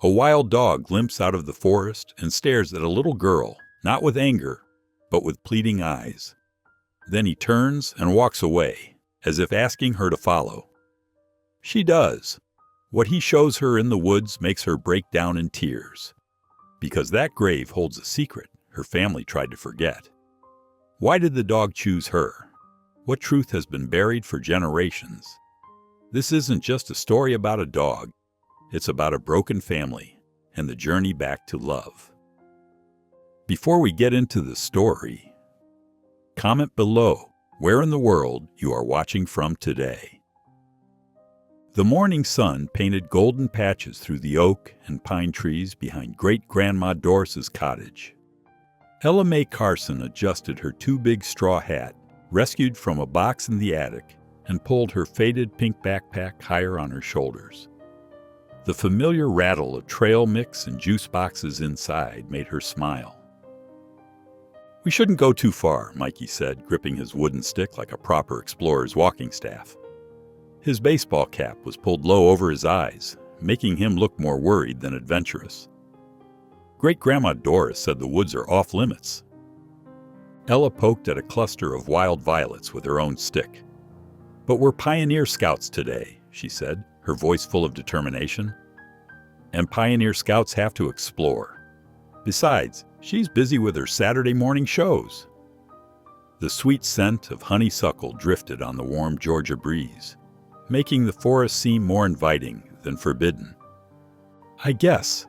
A wild dog limps out of the forest and stares at a little girl, not with anger, but with pleading eyes. Then he turns and walks away, as if asking her to follow. She does. What he shows her in the woods makes her break down in tears, because that grave holds a secret her family tried to forget. Why did the dog choose her? What truth has been buried for generations? This isn't just a story about a dog. It's about a broken family and the journey back to love. Before we get into the story, comment below where in the world you are watching from today. The morning sun painted golden patches through the oak and pine trees behind Great-Grandma Doris's cottage. Ella Mae Carson adjusted her too big straw hat, rescued from a box in the attic, and pulled her faded pink backpack higher on her shoulders. The familiar rattle of trail mix and juice boxes inside made her smile. "We shouldn't go too far," Mikey said, gripping his wooden stick like a proper explorer's walking staff. His baseball cap was pulled low over his eyes, making him look more worried than adventurous. "Great-Grandma Doris said the woods are off limits." Ella poked at a cluster of wild violets with her own stick. "But we're pioneer scouts today," she said, her voice full of determination. "And pioneer scouts have to explore. Besides, she's busy with her Saturday morning shows." The sweet scent of honeysuckle drifted on the warm Georgia breeze, making the forest seem more inviting than forbidden. "I guess."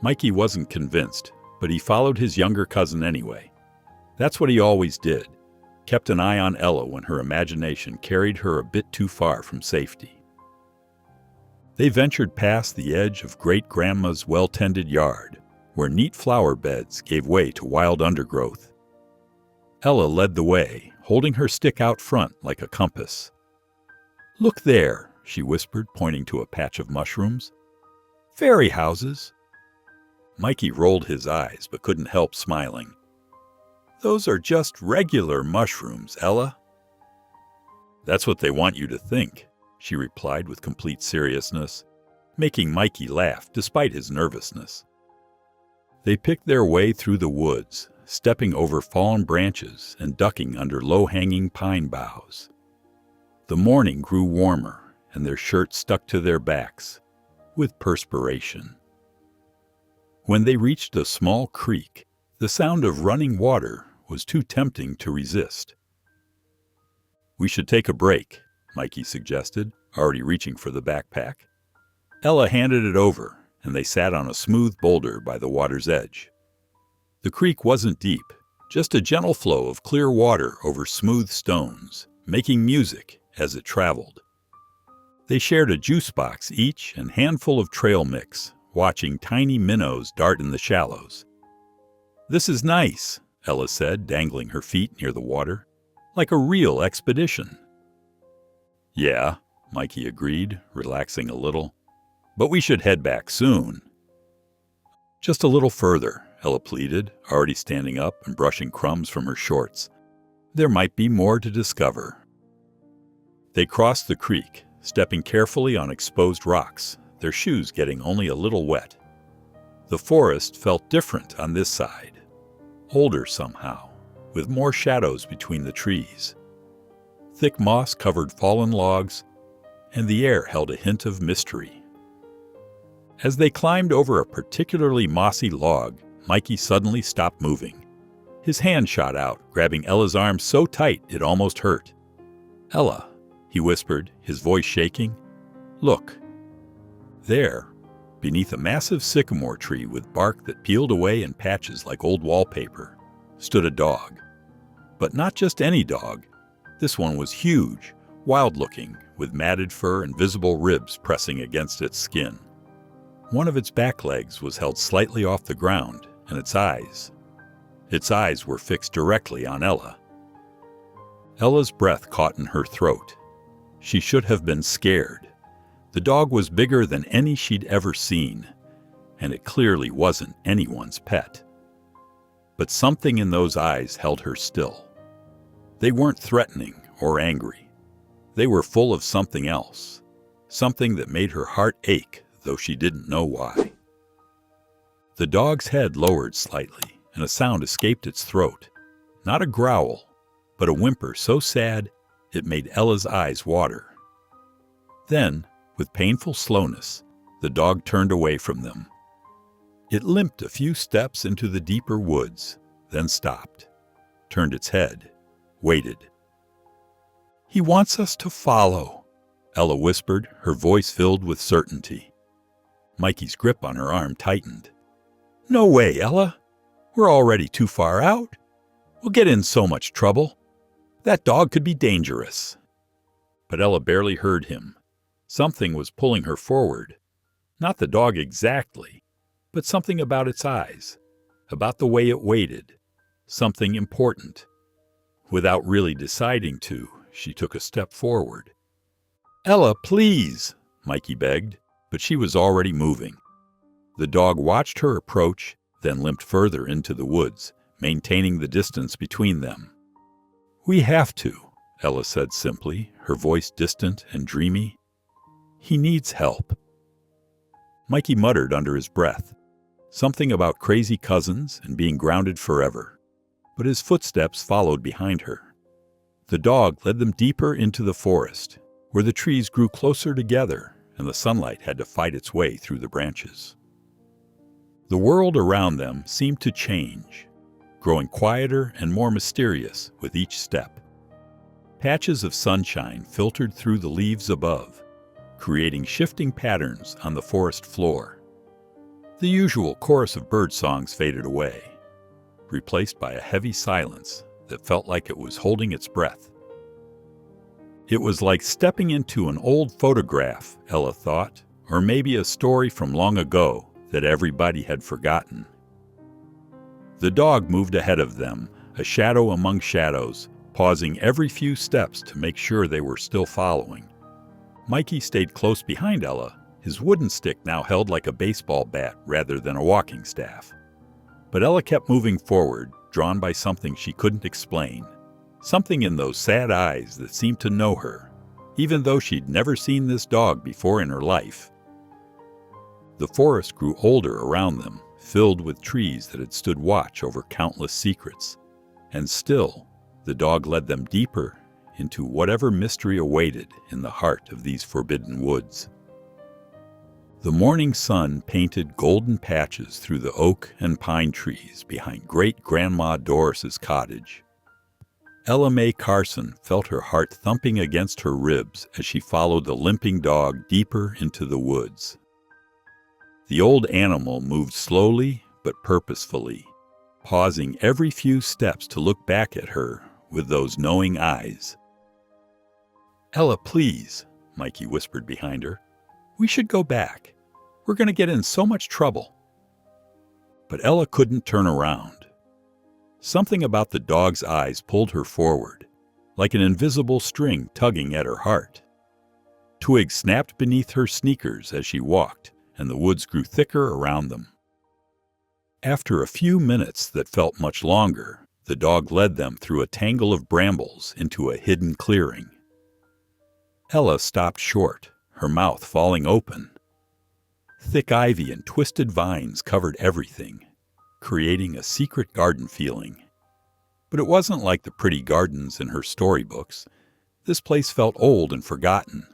Mikey wasn't convinced, but he followed his younger cousin anyway. That's what he always did, kept an eye on Ella when her imagination carried her a bit too far from safety. They ventured past the edge of Great-Grandma's well-tended yard, where neat flower beds gave way to wild undergrowth. Ella led the way, holding her stick out front like a compass. "Look there," she whispered, pointing to a patch of mushrooms. "Fairy houses." Mikey rolled his eyes but couldn't help smiling. "Those are just regular mushrooms, Ella." "That's what they want you to think," she replied with complete seriousness, making Mikey laugh despite his nervousness. They picked their way through the woods, stepping over fallen branches and ducking under low-hanging pine boughs. The morning grew warmer, and their shirts stuck to their backs, with perspiration. When they reached a small creek, the sound of running water was too tempting to resist. "We should take a break," Mikey suggested, already reaching for the backpack. Ella handed it over, and they sat on a smooth boulder by the water's edge. The creek wasn't deep, just a gentle flow of clear water over smooth stones, making music as it traveled. They shared a juice box each and handful of trail mix, watching tiny minnows dart in the shallows. "This is nice," Ella said, dangling her feet near the water, "like a real expedition." "Yeah," Mikey agreed, relaxing a little, "but we should head back soon." "Just a little further," Ella pleaded, already standing up and brushing crumbs from her shorts. "There might be more to discover." They crossed the creek, stepping carefully on exposed rocks, their shoes getting only a little wet. The forest felt different on this side, older somehow, with more shadows between the trees. Thick moss covered fallen logs, and the air held a hint of mystery. As they climbed over a particularly mossy log, Mikey suddenly stopped moving. His hand shot out, grabbing Ella's arm so tight it almost hurt. "Ella," he whispered, his voice shaking, "look." There, beneath a massive sycamore tree with bark that peeled away in patches like old wallpaper, stood a dog. But not just any dog. This one was huge, wild-looking, with matted fur and visible ribs pressing against its skin. One of its back legs was held slightly off the ground, and its eyes were fixed directly on Ella. Ella's breath caught in her throat. She should have been scared. The dog was bigger than any she'd ever seen, and it clearly wasn't anyone's pet. But something in those eyes held her still. They weren't threatening or angry. They were full of something else, something that made her heart ache though she didn't know why. The dog's head lowered slightly, and a sound escaped its throat. Not a growl, but a whimper so sad it made Ella's eyes water. Then, with painful slowness, the dog turned away from them. It limped a few steps into the deeper woods, then stopped, turned its head, waited. "He wants us to follow," Ella whispered, her voice filled with certainty. Mikey's grip on her arm tightened. "No way, Ella. We're already too far out. We'll get in so much trouble. That dog could be dangerous." But Ella barely heard him. Something was pulling her forward. Not the dog exactly, but something about its eyes, about the way it waited, something important. Without really deciding to, she took a step forward. "Ella, please," Mikey begged, but she was already moving. The dog watched her approach, then limped further into the woods, maintaining the distance between them. "We have to," Ella said simply, her voice distant and dreamy. "He needs help." Mikey muttered under his breath, something about crazy cousins and being grounded forever, but his footsteps followed behind her. The dog led them deeper into the forest, where the trees grew closer together and the sunlight had to fight its way through the branches. The world around them seemed to change, growing quieter and more mysterious with each step. Patches of sunshine filtered through the leaves above, creating shifting patterns on the forest floor. The usual chorus of bird songs faded away, replaced by a heavy silence that felt like it was holding its breath. It was like stepping into an old photograph, Ella thought, or maybe a story from long ago that everybody had forgotten. The dog moved ahead of them, a shadow among shadows, pausing every few steps to make sure they were still following. Mikey stayed close behind Ella, his wooden stick now held like a baseball bat rather than a walking staff. But Ella kept moving forward, drawn by something she couldn't explain. Something in those sad eyes that seemed to know her, even though she'd never seen this dog before in her life. The forest grew older around them, filled with trees that had stood watch over countless secrets. And still, the dog led them deeper into whatever mystery awaited in the heart of these forbidden woods. The morning sun painted golden patches through the oak and pine trees behind Great-Grandma Doris's cottage. Ella Mae Carson felt her heart thumping against her ribs as she followed the limping dog deeper into the woods. The old animal moved slowly but purposefully, pausing every few steps to look back at her with those knowing eyes. "Ella, please," Mikey whispered behind her. "We should go back. We're going to get in so much trouble." But Ella couldn't turn around. Something about the dog's eyes pulled her forward, like an invisible string tugging at her heart. Twigs snapped beneath her sneakers as she walked, and the woods grew thicker around them. After a few minutes that felt much longer, the dog led them through a tangle of brambles into a hidden clearing. Ella stopped short, her mouth falling open. Thick ivy and twisted vines covered everything, creating a secret garden feeling. But it wasn't like the pretty gardens in her storybooks. This place felt old and forgotten,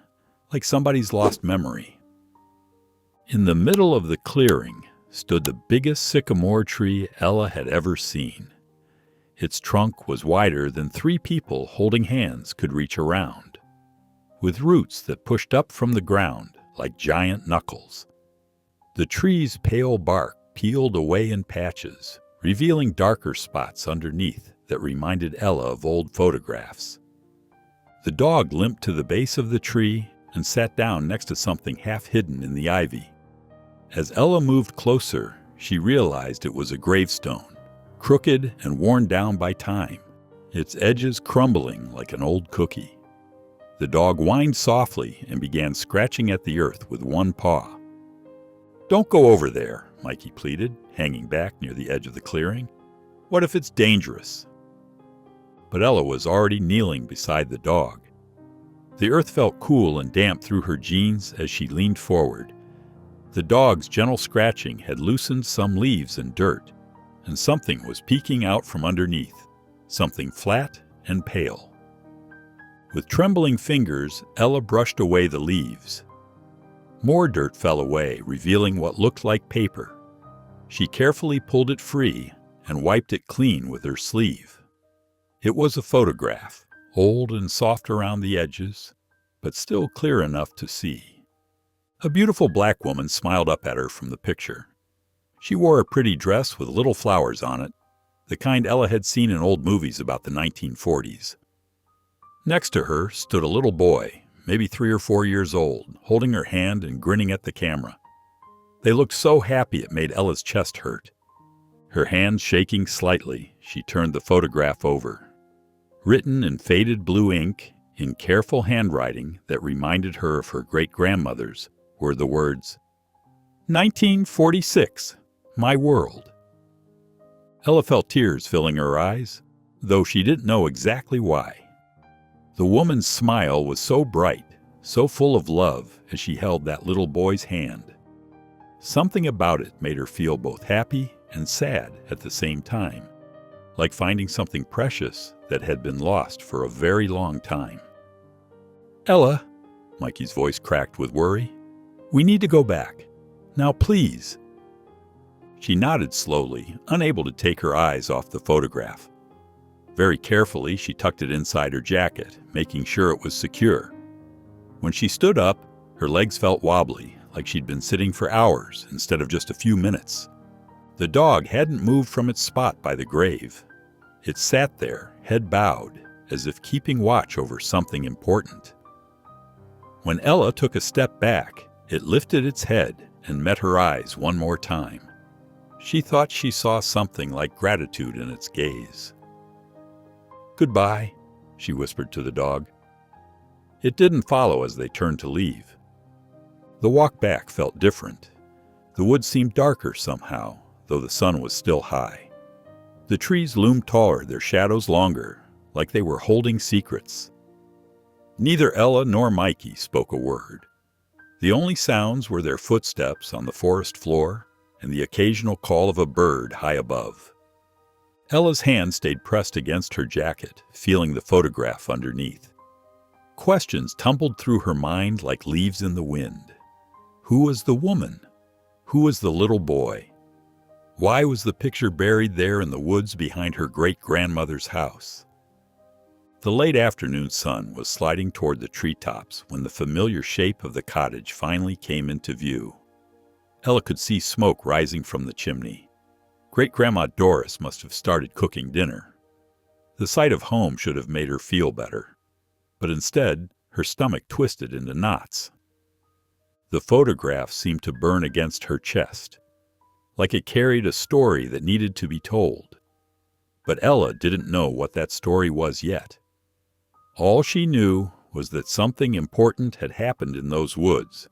like somebody's lost memory. In the middle of the clearing stood the biggest sycamore tree Ella had ever seen. Its trunk was wider than 3 people holding hands could reach around, with roots that pushed up from the ground like giant knuckles. The tree's pale bark peeled away in patches, revealing darker spots underneath that reminded Ella of old photographs. The dog limped to the base of the tree and sat down next to something half hidden in the ivy. As Ella moved closer, she realized it was a gravestone, crooked and worn down by time, its edges crumbling like an old cookie. The dog whined softly and began scratching at the earth with one paw. "Don't go over there," Mikey pleaded, hanging back near the edge of the clearing. "What if it's dangerous?" But Ella was already kneeling beside the dog. The earth felt cool and damp through her jeans as she leaned forward. The dog's gentle scratching had loosened some leaves and dirt, and something was peeking out from underneath, something flat and pale. With trembling fingers, Ella brushed away the leaves. More dirt fell away, revealing what looked like paper. She carefully pulled it free and wiped it clean with her sleeve. It was a photograph, old and soft around the edges, but still clear enough to see. A beautiful black woman smiled up at her from the picture. She wore a pretty dress with little flowers on it, the kind Ella had seen in old movies about the 1940s. Next to her stood a little boy, maybe 3 or 4 years old, holding her hand and grinning at the camera. They looked so happy it made Ella's chest hurt. Her hand shaking slightly, she turned the photograph over. Written in faded blue ink, in careful handwriting that reminded her of her great-grandmother's, were the words, "1946, my world." Ella felt tears filling her eyes, though she didn't know exactly why. The woman's smile was so bright, so full of love as she held that little boy's hand. Something about it made her feel both happy and sad at the same time, like finding something precious that had been lost for a very long time. "Ella," Mikey's voice cracked with worry, "we need to go back. Now please." She nodded slowly, unable to take her eyes off the photograph. Very carefully, she tucked it inside her jacket, making sure it was secure. When she stood up, her legs felt wobbly, like she'd been sitting for hours instead of just a few minutes. The dog hadn't moved from its spot by the grave. It sat there, head bowed, as if keeping watch over something important. When Ella took a step back, it lifted its head and met her eyes one more time. She thought she saw something like gratitude in its gaze. "Goodbye," she whispered to the dog. It didn't follow as they turned to leave. The walk back felt different. The woods seemed darker somehow, though the sun was still high. The trees loomed taller, their shadows longer, like they were holding secrets. Neither Ella nor Mikey spoke a word. The only sounds were their footsteps on the forest floor and the occasional call of a bird high above. Ella's hand stayed pressed against her jacket, feeling the photograph underneath. Questions tumbled through her mind like leaves in the wind. Who was the woman? Who was the little boy? Why was the picture buried there in the woods behind her great-grandmother's house? The late afternoon sun was sliding toward the treetops when the familiar shape of the cottage finally came into view. Ella could see smoke rising from the chimney. Great-Grandma Doris must have started cooking dinner. The sight of home should have made her feel better, but instead, her stomach twisted into knots. The photograph seemed to burn against her chest, like it carried a story that needed to be told. But Ella didn't know what that story was yet. All she knew was that something important had happened in those woods,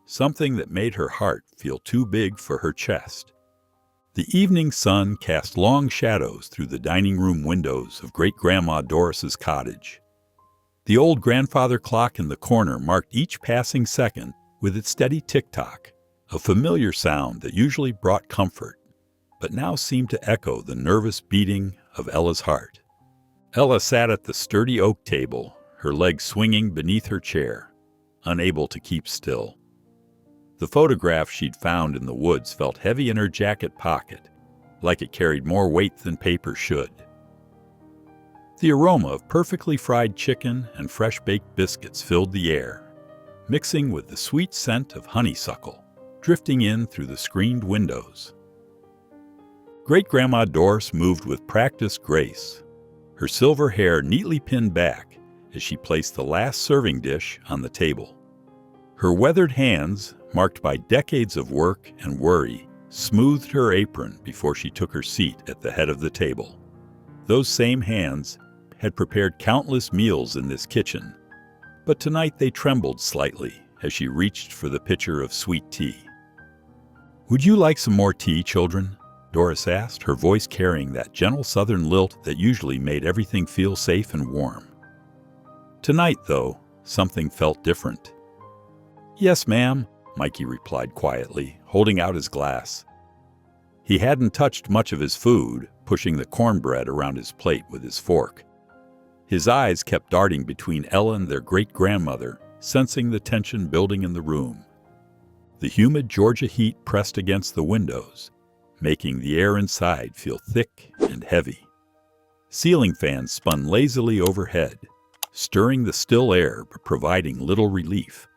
something that made her heart feel too big for her chest. The evening sun cast long shadows through the dining room windows of Great-Grandma Doris's cottage. The old grandfather clock in the corner marked each passing second with its steady tick-tock, a familiar sound that usually brought comfort, but now seemed to echo the nervous beating of Ella's heart. Ella sat at the sturdy oak table, her legs swinging beneath her chair, unable to keep still. The photograph she'd found in the woods felt heavy in her jacket pocket, like it carried more weight than paper should. The aroma of perfectly fried chicken and fresh-baked biscuits filled the air, mixing with the sweet scent of honeysuckle, drifting in through the screened windows. Great-Grandma Doris moved with practiced grace, her silver hair neatly pinned back as she placed the last serving dish on the table. Her weathered hands, marked by decades of work and worry, smoothed her apron before she took her seat at the head of the table. Those same hands had prepared countless meals in this kitchen, but tonight they trembled slightly as she reached for the pitcher of sweet tea. "Would you like some more tea, children?" Doris asked, her voice carrying that gentle southern lilt that usually made everything feel safe and warm. Tonight, though, something felt different. "Yes, ma'am," Mikey replied quietly, holding out his glass. He hadn't touched much of his food, pushing the cornbread around his plate with his fork. His eyes kept darting between Ella and their great-grandmother, sensing the tension building in the room. The humid Georgia heat pressed against the windows, making the air inside feel thick and heavy. Ceiling fans spun lazily overhead, stirring the still air but providing little relief.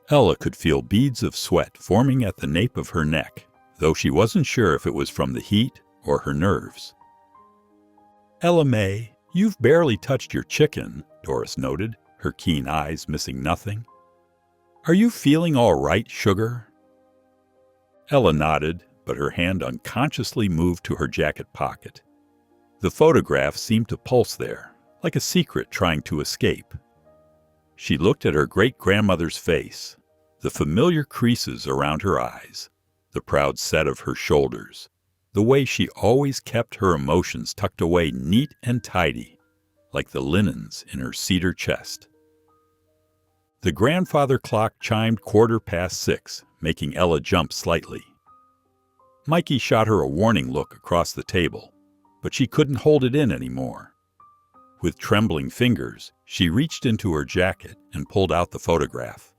Ella could feel beads of sweat forming at the nape of her neck, though she wasn't sure if it was from the heat or her nerves. "Ella May, you've barely touched your chicken," Doris noted, her keen eyes missing nothing. "Are you feeling all right, sugar?" Ella nodded, but her hand unconsciously moved to her jacket pocket. The photograph seemed to pulse there, like a secret trying to escape. She looked at her great-grandmother's face, the familiar creases around her eyes, the proud set of her shoulders, the way she always kept her emotions tucked away neat and tidy, like the linens in her cedar chest. The grandfather clock chimed 6:15, making Ella jump slightly. Mikey shot her a warning look across the table, but she couldn't hold it in anymore. With trembling fingers, she reached into her jacket and pulled out the photograph.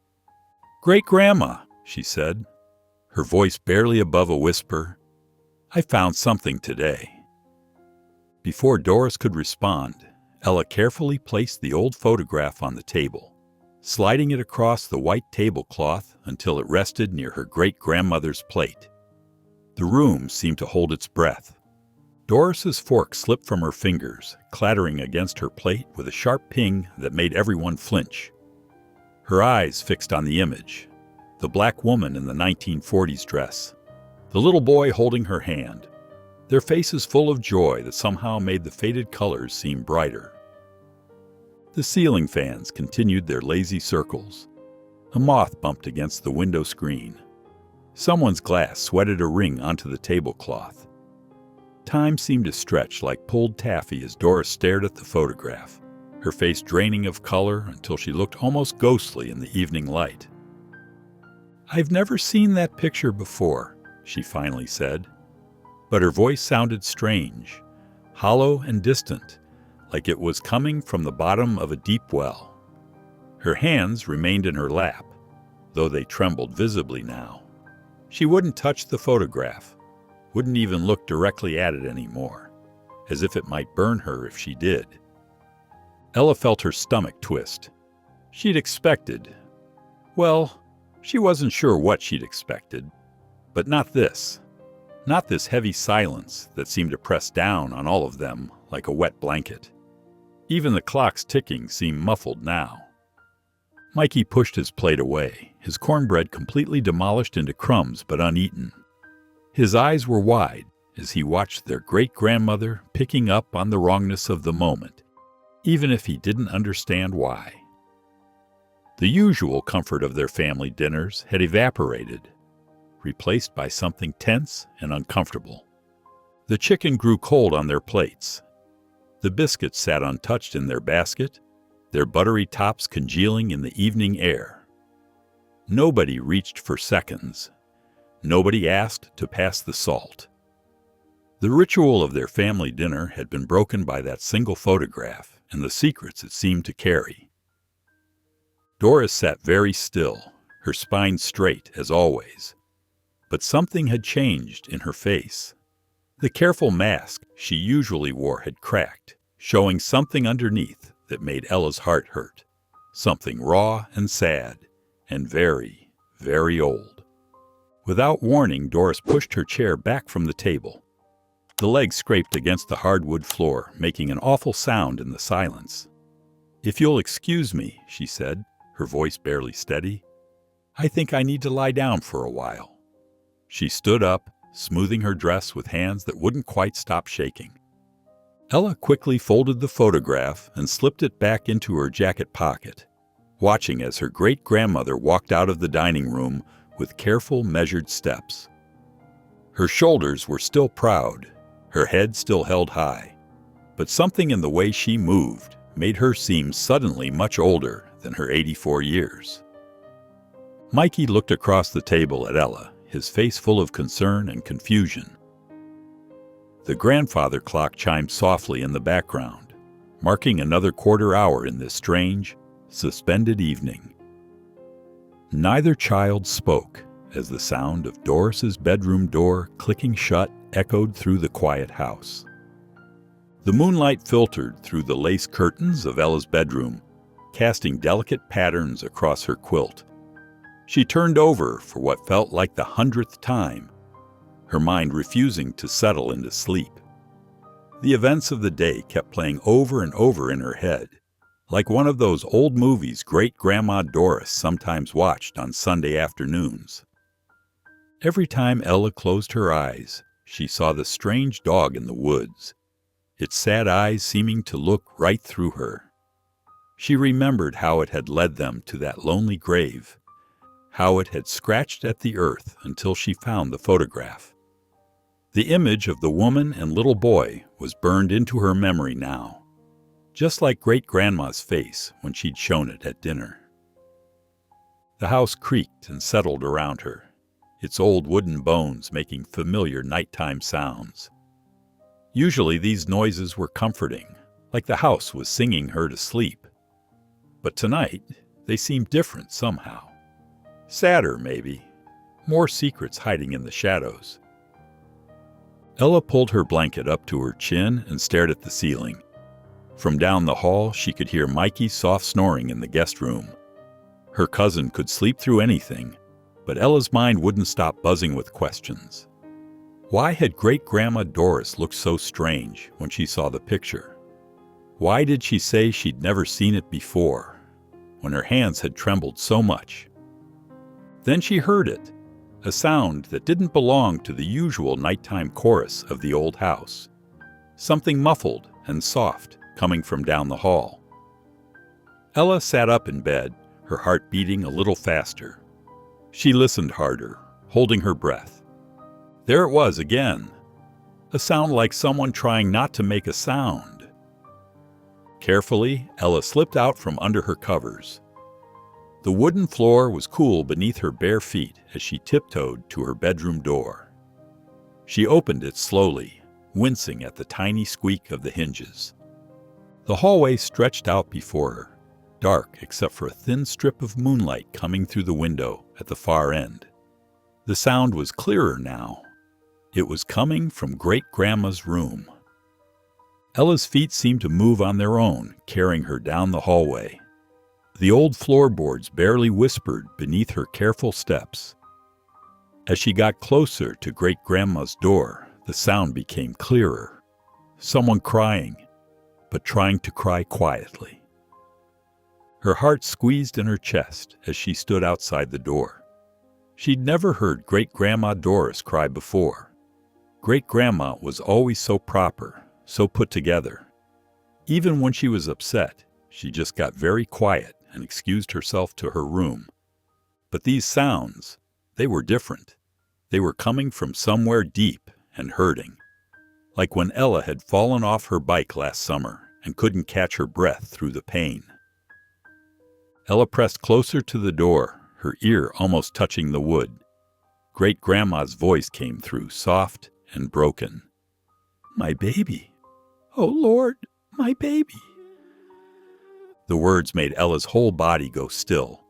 "Great-grandma," she said, her voice barely above a whisper, "I found something today." Before Doris could respond, Ella carefully placed the old photograph on the table, sliding it across the white tablecloth until it rested near her great-grandmother's plate. The room seemed to hold its breath. Doris's fork slipped from her fingers, clattering against her plate with a sharp ping that made everyone flinch. Her eyes fixed on the image, the black woman in the 1940s dress, the little boy holding her hand, their faces full of joy that somehow made the faded colors seem brighter. The ceiling fans continued their lazy circles. A moth bumped against the window screen. Someone's glass sweated a ring onto the tablecloth. Time seemed to stretch like pulled taffy as Doris stared at the photograph, her face draining of color until she looked almost ghostly in the evening light. "I've never seen that picture before," she finally said. But her voice sounded strange, hollow and distant, like it was coming from the bottom of a deep well. Her hands remained in her lap, though they trembled visibly now. She wouldn't touch the photograph, wouldn't even look directly at it anymore, as if it might burn her if she did. Ella felt her stomach twist. She'd expected, well, she wasn't sure what she'd expected, but not this. Not this heavy silence that seemed to press down on all of them like a wet blanket. Even the clock's ticking seemed muffled now. Mikey pushed his plate away, his cornbread completely demolished into crumbs but uneaten. His eyes were wide as he watched their great-grandmother picking up on the wrongness of the moment, even if he didn't understand why. The usual comfort of their family dinners had evaporated, replaced by something tense and uncomfortable. The chicken grew cold on their plates. The biscuits sat untouched in their basket, their buttery tops congealing in the evening air. Nobody reached for seconds. Nobody asked to pass the salt. The ritual of their family dinner had been broken by that single photograph and the secrets it seemed to carry. Doris sat very still, her spine straight as always. But something had changed in her face. The careful mask she usually wore had cracked, showing something underneath that made Ella's heart hurt. Something raw and sad, and very, very old. Without warning, Doris pushed her chair back from the table. The leg scraped against the hardwood floor, making an awful sound in the silence. "If you'll excuse me," she said, her voice barely steady, "I think I need to lie down for a while." She stood up, smoothing her dress with hands that wouldn't quite stop shaking. Ella quickly folded the photograph and slipped it back into her jacket pocket, watching as her great-grandmother walked out of the dining room with careful, measured steps. Her shoulders were still proud, her head still held high, but something in the way she moved made her seem suddenly much older than her 84 years. Mikey looked across the table at Ella, his face full of concern and confusion. The grandfather clock chimed softly in the background, marking another quarter hour in this strange, suspended evening. Neither child spoke as the sound of Doris's bedroom door clicking shut echoed through the quiet house. The moonlight filtered through the lace curtains of Ella's bedroom, casting delicate patterns across her quilt. She turned over for what felt like the 100th time, her mind refusing to settle into sleep. The events of the day kept playing over and over in her head, like one of those old movies Great-Grandma Doris sometimes watched on Sunday afternoons. Every time Ella closed her eyes, she saw the strange dog in the woods, its sad eyes seeming to look right through her. She remembered how it had led them to that lonely grave, how it had scratched at the earth until she found the photograph. The image of the woman and little boy was burned into her memory now, just like Great-Grandma's face when she'd shown it at dinner. The house creaked and settled around her, its old wooden bones making familiar nighttime sounds. Usually these noises were comforting, like the house was singing her to sleep. But tonight, they seemed different somehow. Sadder, maybe. More secrets hiding in the shadows. Ella pulled her blanket up to her chin and stared at the ceiling. From down the hall, she could hear Mikey's soft snoring in the guest room. Her cousin could sleep through anything, but Ella's mind wouldn't stop buzzing with questions. Why had Great-Grandma Doris looked so strange when she saw the picture? Why did she say she'd never seen it before, when her hands had trembled so much? Then she heard it, a sound that didn't belong to the usual nighttime chorus of the old house. Something muffled and soft coming from down the hall. Ella sat up in bed, her heart beating a little faster. She listened harder, holding her breath. There it was again, a sound like someone trying not to make a sound. Carefully, Ella slipped out from under her covers. The wooden floor was cool beneath her bare feet as she tiptoed to her bedroom door. She opened it slowly, wincing at the tiny squeak of the hinges. The hallway stretched out before her, dark except for a thin strip of moonlight coming through the window at the far end. The sound was clearer now. It was coming from Great-Grandma's room. Ella's feet seemed to move on their own, carrying her down the hallway. The old floorboards barely whispered beneath her careful steps. As she got closer to Great-Grandma's door, the sound became clearer. Someone crying, but trying to cry quietly. Her heart squeezed in her chest as she stood outside the door. She'd never heard Great-Grandma Doris cry before. Great-Grandma was always so proper, so put together. Even when she was upset, she just got very quiet and excused herself to her room. But these sounds, they were different. They were coming from somewhere deep and hurting. Like when Ella had fallen off her bike last summer and couldn't catch her breath through the pain. Ella pressed closer to the door, her ear almost touching the wood. Great-Grandma's voice came through, soft and broken. "My baby. Oh, Lord, my baby." The words made Ella's whole body go still.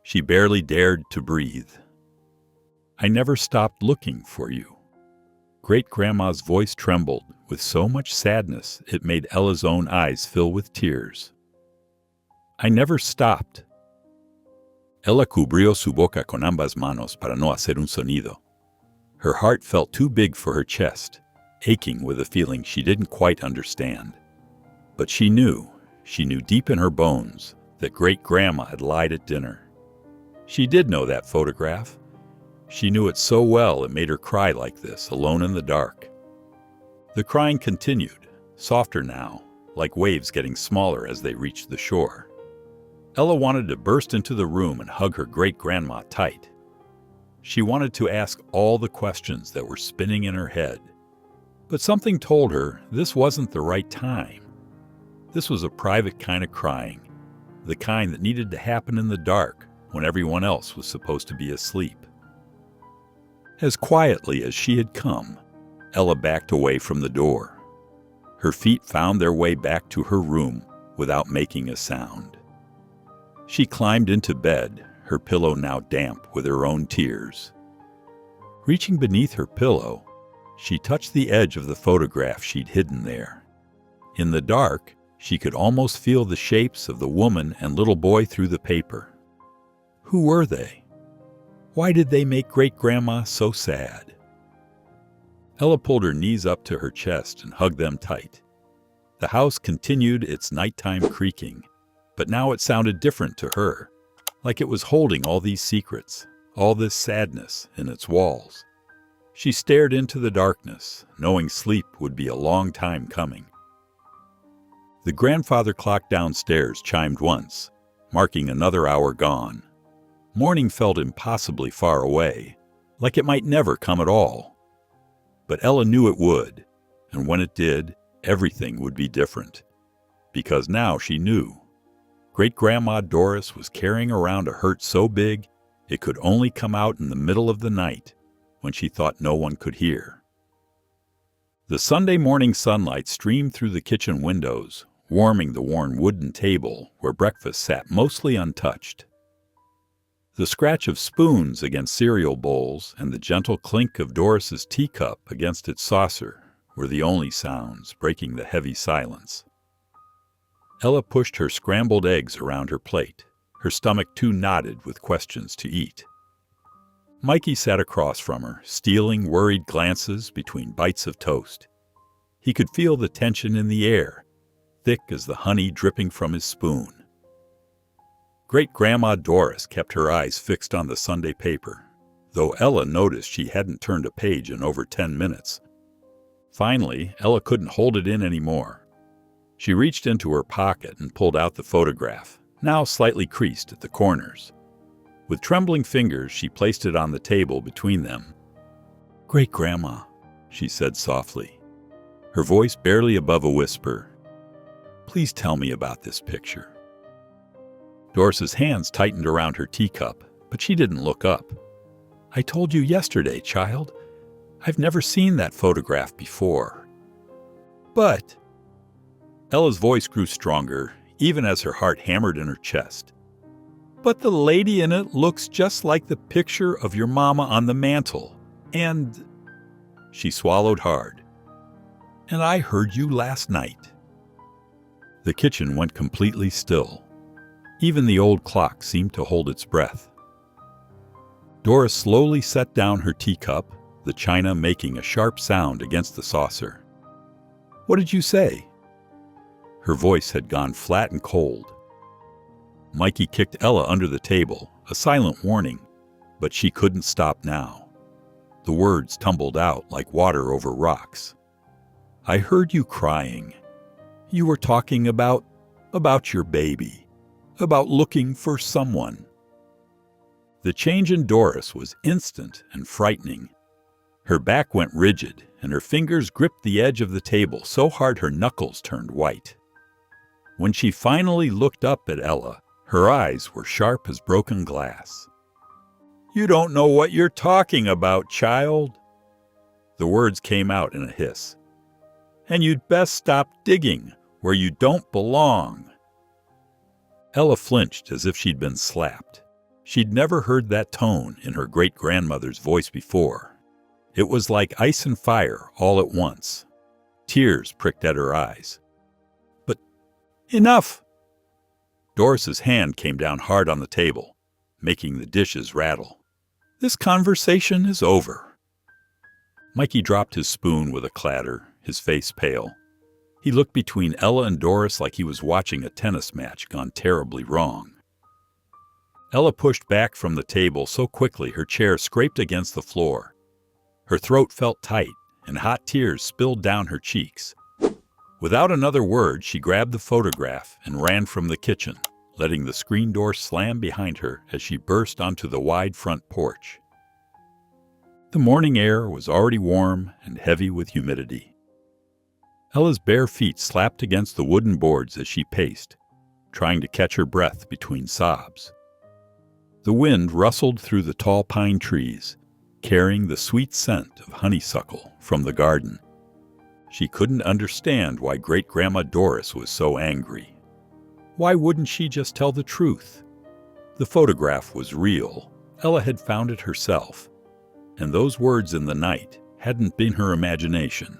She barely dared to breathe. "I never stopped looking for you." Great-Grandma's voice trembled with so much sadness it made Ella's own eyes fill with tears. "I never stopped." Ella cubrió su boca con ambas manos para no hacer un sonido. Her heart felt too big for her chest, aching with a feeling she didn't quite understand. But she knew deep in her bones that Great-Grandma had lied at dinner. She did know that photograph. She knew it so well it made her cry like this, alone in the dark. The crying continued, softer now, like waves getting smaller as they reached the shore. Ella wanted to burst into the room and hug her Great-Grandma tight. She wanted to ask all the questions that were spinning in her head. But something told her this wasn't the right time. This was a private kind of crying, the kind that needed to happen in the dark, when everyone else was supposed to be asleep. As quietly as she had come, Ella backed away from the door. Her feet found their way back to her room without making a sound. She climbed into bed, her pillow now damp with her own tears. Reaching beneath her pillow, she touched the edge of the photograph she'd hidden there. In the dark, she could almost feel the shapes of the woman and little boy through the paper. Who were they? Why did they make Great-Grandma so sad? Ella pulled her knees up to her chest and hugged them tight. The house continued its nighttime creaking, but now it sounded different to her, like it was holding all these secrets, all this sadness in its walls. She stared into the darkness, knowing sleep would be a long time coming. The grandfather clock downstairs chimed once, marking another hour gone. Morning felt impossibly far away, like it might never come at all. But Ella knew it would, and when it did, everything would be different. Because now she knew. Great-Grandma Doris was carrying around a hurt so big it could only come out in the middle of the night, when she thought no one could hear. The Sunday morning sunlight streamed through the kitchen windows, warming the worn wooden table where breakfast sat mostly untouched. The scratch of spoons against cereal bowls and the gentle clink of Doris's teacup against its saucer were the only sounds breaking the heavy silence. Ella pushed her scrambled eggs around her plate, her stomach too knotted with questions to eat. Mikey sat across from her, stealing worried glances between bites of toast. He could feel the tension in the air, thick as the honey dripping from his spoon. Great-Grandma Doris kept her eyes fixed on the Sunday paper, though Ella noticed she hadn't turned a page in over 10 minutes. Finally, Ella couldn't hold it in anymore. She reached into her pocket and pulled out the photograph, now slightly creased at the corners. With trembling fingers, she placed it on the table between them. "Great-Grandma," she said softly, her voice barely above a whisper, "please tell me about this picture." Doris's hands tightened around her teacup, but she didn't look up. "I told you yesterday, child. I've never seen that photograph before." "But—" Ella's voice grew stronger, even as her heart hammered in her chest. "But the lady in it looks just like the picture of your mama on the mantel. And—" she swallowed hard. "And I heard you last night." The kitchen went completely still. Even the old clock seemed to hold its breath. Doris slowly set down her teacup, the china making a sharp sound against the saucer. "What did you say?" Her voice had gone flat and cold. Mikey kicked Ella under the table, a silent warning, but she couldn't stop now. The words tumbled out like water over rocks. "I heard you crying. You were talking about your baby, about looking for someone." The change in Doris was instant and frightening. Her back went rigid, and her fingers gripped the edge of the table so hard her knuckles turned white. When she finally looked up at Ella, her eyes were sharp as broken glass. "You don't know what you're talking about, child." The words came out in a hiss. "And you'd best stop digging where you don't belong." Ella flinched as if she'd been slapped. She'd never heard that tone in her great-grandmother's voice before. It was like ice and fire all at once. Tears pricked at her eyes. "But enough!" Doris's hand came down hard on the table, making the dishes rattle. "This conversation is over." Mikey dropped his spoon with a clatter, his face pale. He looked between Ella and Doris like he was watching a tennis match gone terribly wrong. Ella pushed back from the table so quickly her chair scraped against the floor. Her throat felt tight, and hot tears spilled down her cheeks. Without another word, she grabbed the photograph and ran from the kitchen, letting the screen door slam behind her as she burst onto the wide front porch. The morning air was already warm and heavy with humidity. Ella's bare feet slapped against the wooden boards as she paced, trying to catch her breath between sobs. The wind rustled through the tall pine trees, carrying the sweet scent of honeysuckle from the garden. She couldn't understand why Great-Grandma Doris was so angry. Why wouldn't she just tell the truth? The photograph was real. Ella had found it herself, and those words in the night hadn't been her imagination.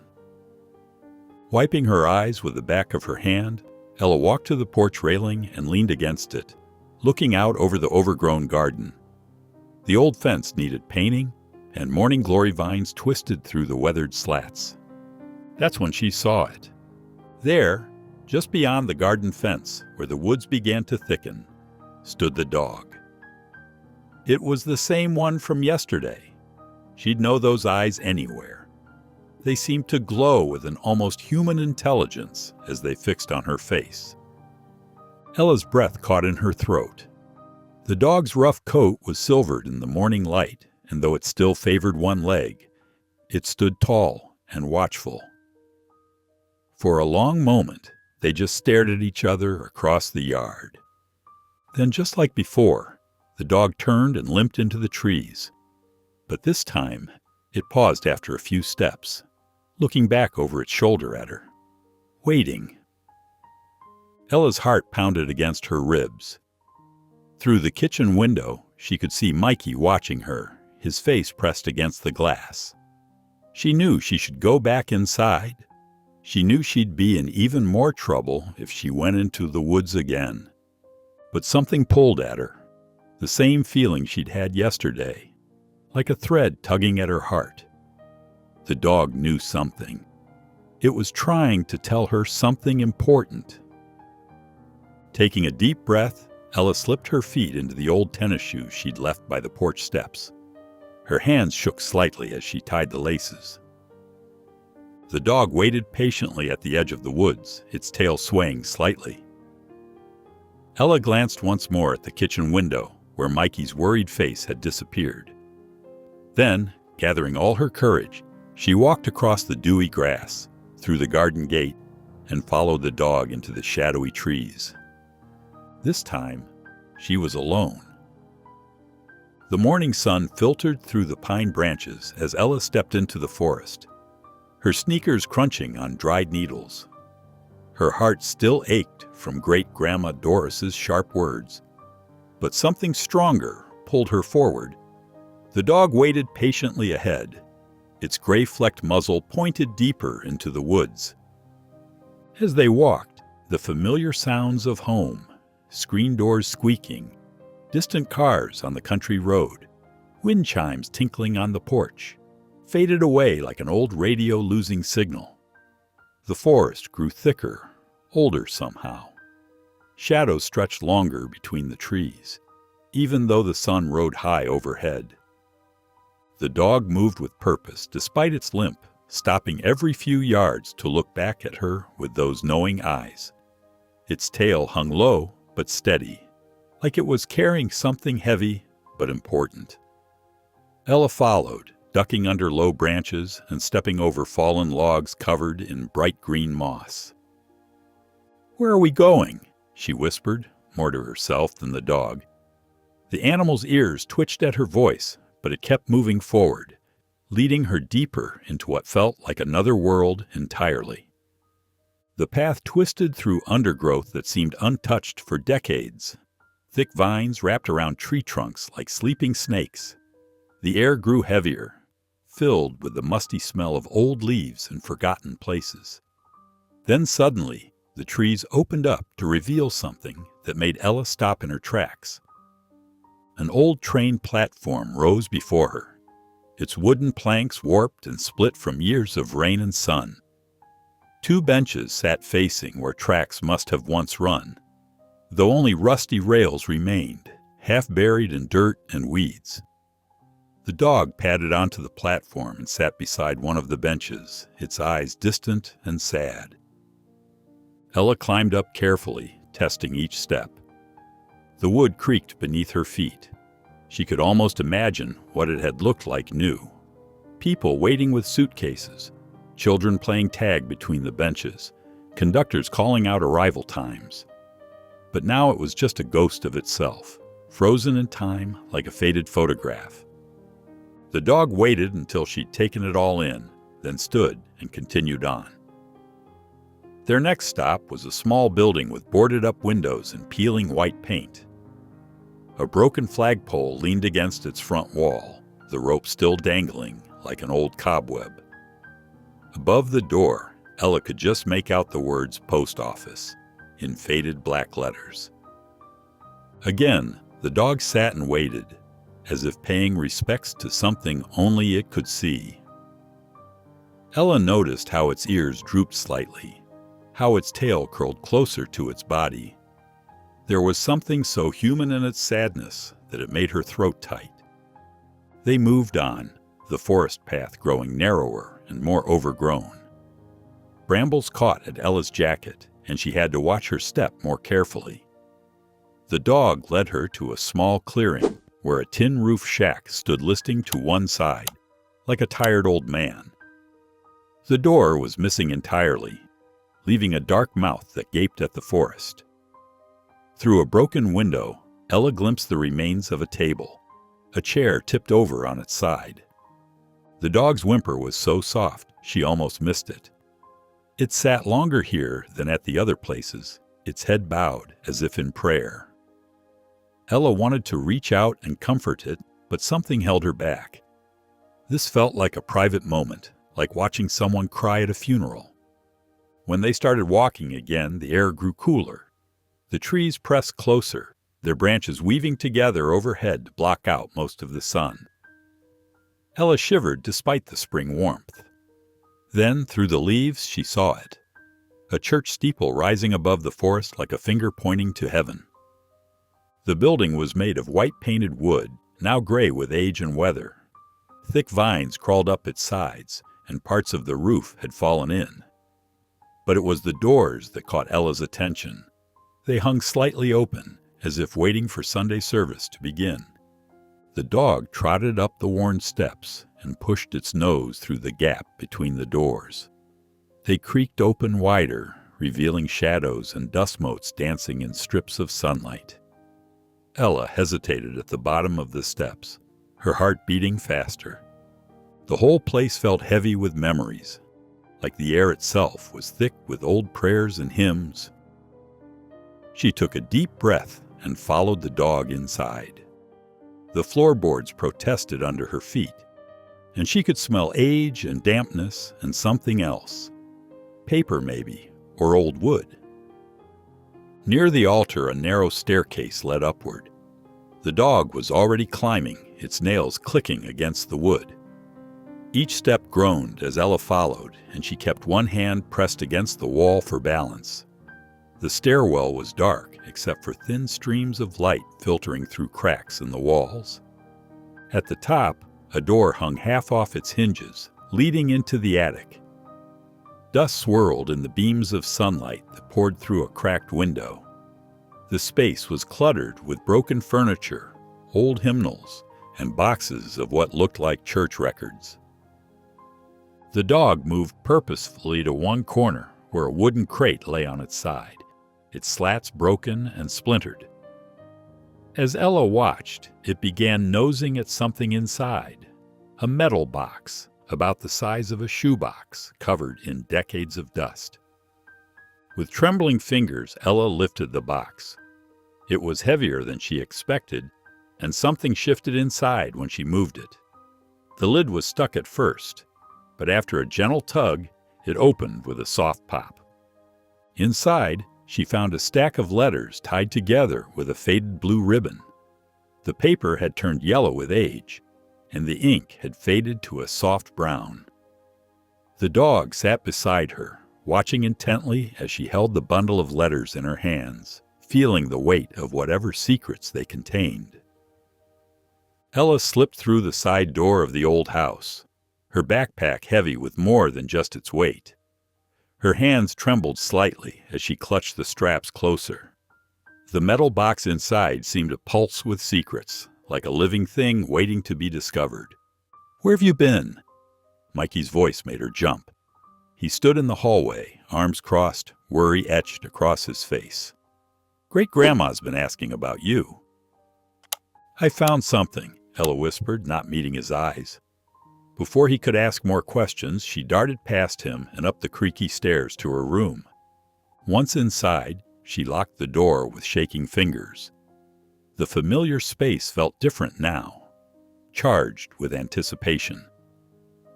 Wiping her eyes with the back of her hand, Ella walked to the porch railing and leaned against it, looking out over the overgrown garden. The old fence needed painting, and morning glory vines twisted through the weathered slats. That's when she saw it. There, just beyond the garden fence, where the woods began to thicken, stood the dog. It was the same one from yesterday. She'd know those eyes anywhere. They seemed to glow with an almost human intelligence as they fixed on her face. Ella's breath caught in her throat. The dog's rough coat was silvered in the morning light, and though it still favored one leg, it stood tall and watchful. For a long moment, they just stared at each other across the yard. Then, just like before, the dog turned and limped into the trees. But this time, it paused after a few steps, looking back over its shoulder at her, waiting. Ella's heart pounded against her ribs. Through the kitchen window, she could see Mikey watching her, his face pressed against the glass. She knew she should go back inside. She knew she'd be in even more trouble if she went into the woods again. But something pulled at her, the same feeling she'd had yesterday, like a thread tugging at her heart. The dog knew something. It was trying to tell her something important. Taking a deep breath, Ella slipped her feet into the old tennis shoes she'd left by the porch steps. Her hands shook slightly as she tied the laces. The dog waited patiently at the edge of the woods, its tail swaying slightly. Ella glanced once more at the kitchen window, where Mikey's worried face had disappeared. Then, gathering all her courage, she walked across the dewy grass, through the garden gate, and followed the dog into the shadowy trees. This time, she was alone. The morning sun filtered through the pine branches as Ella stepped into the forest, her sneakers crunching on dried needles. Her heart still ached from Great-Grandma Doris's sharp words, but something stronger pulled her forward. The dog waited patiently ahead, its gray-flecked muzzle pointed deeper into the woods. As they walked, the familiar sounds of home, screen doors squeaking, distant cars on the country road, wind chimes tinkling on the porch, faded away like an old radio losing signal. The forest grew thicker, older somehow. Shadows stretched longer between the trees, even though the sun rode high overhead. The dog moved with purpose despite its limp, stopping every few yards to look back at her with those knowing eyes. Its tail hung low but steady, like it was carrying something heavy but important. Ella followed, ducking under low branches and stepping over fallen logs covered in bright green moss. "Where are we going?" she whispered, more to herself than the dog. The animal's ears twitched at her voice, but it kept moving forward, leading her deeper into what felt like another world entirely. The path twisted through undergrowth that seemed untouched for decades. Thick vines wrapped around tree trunks like sleeping snakes. The air grew heavier, filled with the musty smell of old leaves in forgotten places. Then suddenly, the trees opened up to reveal something that made Ella stop in her tracks. An old train platform rose before her, its wooden planks warped and split from years of rain and sun. Two benches sat facing where tracks must have once run, though only rusty rails remained, half buried in dirt and weeds. The dog padded onto the platform and sat beside one of the benches, its eyes distant and sad. Ella climbed up carefully, testing each step. The wood creaked beneath her feet. She could almost imagine what it had looked like new. People waiting with suitcases, children playing tag between the benches, conductors calling out arrival times. But now it was just a ghost of itself, frozen in time like a faded photograph. The dog waited until she'd taken it all in, then stood and continued on. Their next stop was a small building with boarded-up windows and peeling white paint. A broken flagpole leaned against its front wall, the rope still dangling like an old cobweb. Above the door, Ella could just make out the words "Post Office" in faded black letters. Again, the dog sat and waited, as if paying respects to something only it could see. Ella noticed how its ears drooped slightly, how its tail curled closer to its body. There was something so human in its sadness that it made her throat tight. They moved on, the forest path growing narrower and more overgrown. Brambles caught at Ella's jacket, and she had to watch her step more carefully. The dog led her to a small clearing where a tin roof shack stood listing to one side, like a tired old man. The door was missing entirely, leaving a dark mouth that gaped at the forest. Through a broken window, Ella glimpsed the remains of a table, a chair tipped over on its side. The dog's whimper was so soft she almost missed it. It sat longer here than at the other places, its head bowed as if in prayer. Ella wanted to reach out and comfort it, but something held her back. This felt like a private moment, like watching someone cry at a funeral. When they started walking again, the air grew cooler. The trees pressed closer, their branches weaving together overhead to block out most of the sun. Ella shivered despite the spring warmth. Then, through the leaves, she saw it. A church steeple rising above the forest like a finger pointing to heaven. The building was made of white-painted wood, now gray with age and weather. Thick vines crawled up its sides, and parts of the roof had fallen in. But it was the doors that caught Ella's attention. They hung slightly open, as if waiting for Sunday service to begin. The dog trotted up the worn steps and pushed its nose through the gap between the doors. They creaked open wider, revealing shadows and dust motes dancing in strips of sunlight. Ella hesitated at the bottom of the steps, her heart beating faster. The whole place felt heavy with memories, like the air itself was thick with old prayers and hymns. She took a deep breath and followed the dog inside. The floorboards protested under her feet, and she could smell age and dampness and something else. Paper, maybe, or old wood. Near the altar, a narrow staircase led upward. The dog was already climbing, its nails clicking against the wood. Each step groaned as Ella followed, and she kept one hand pressed against the wall for balance. The stairwell was dark, except for thin streams of light filtering through cracks in the walls. At the top, a door hung half off its hinges, leading into the attic. Dust swirled in the beams of sunlight that poured through a cracked window. The space was cluttered with broken furniture, old hymnals, and boxes of what looked like church records. The dog moved purposefully to one corner where a wooden crate lay on its side, its slats broken and splintered. As Ella watched, it began nosing at something inside, a metal box about the size of a shoebox covered in decades of dust. With trembling fingers, Ella lifted the box. It was heavier than she expected, and something shifted inside when she moved it. The lid was stuck at first, but after a gentle tug, it opened with a soft pop. Inside, she found a stack of letters tied together with a faded blue ribbon. The paper had turned yellow with age, and the ink had faded to a soft brown. The dog sat beside her, watching intently as she held the bundle of letters in her hands, feeling the weight of whatever secrets they contained. Ella slipped through the side door of the old house, her backpack heavy with more than just its weight. Her hands trembled slightly as she clutched the straps closer. The metal box inside seemed to pulse with secrets, like a living thing waiting to be discovered. "Where have you been?" Mikey's voice made her jump. He stood in the hallway, arms crossed, worry etched across his face. "Great-Grandma's been asking about you." "I found something," Ella whispered, not meeting his eyes. Before he could ask more questions, she darted past him and up the creaky stairs to her room. Once inside, she locked the door with shaking fingers. The familiar space felt different now, charged with anticipation.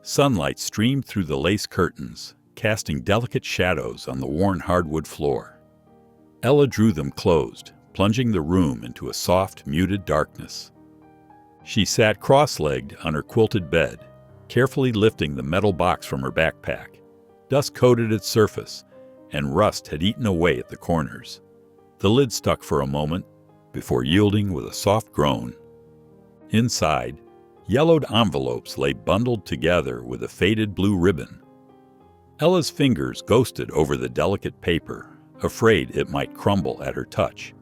Sunlight streamed through the lace curtains, casting delicate shadows on the worn hardwood floor. Ella drew them closed, plunging the room into a soft, muted darkness. She sat cross-legged on her quilted bed, carefully lifting the metal box from her backpack. Dust coated its surface, and rust had eaten away at the corners. The lid stuck for a moment, before yielding with a soft groan. Inside, yellowed envelopes lay bundled together with a faded blue ribbon. Ella's fingers ghosted over the delicate paper, afraid it might crumble at her touch.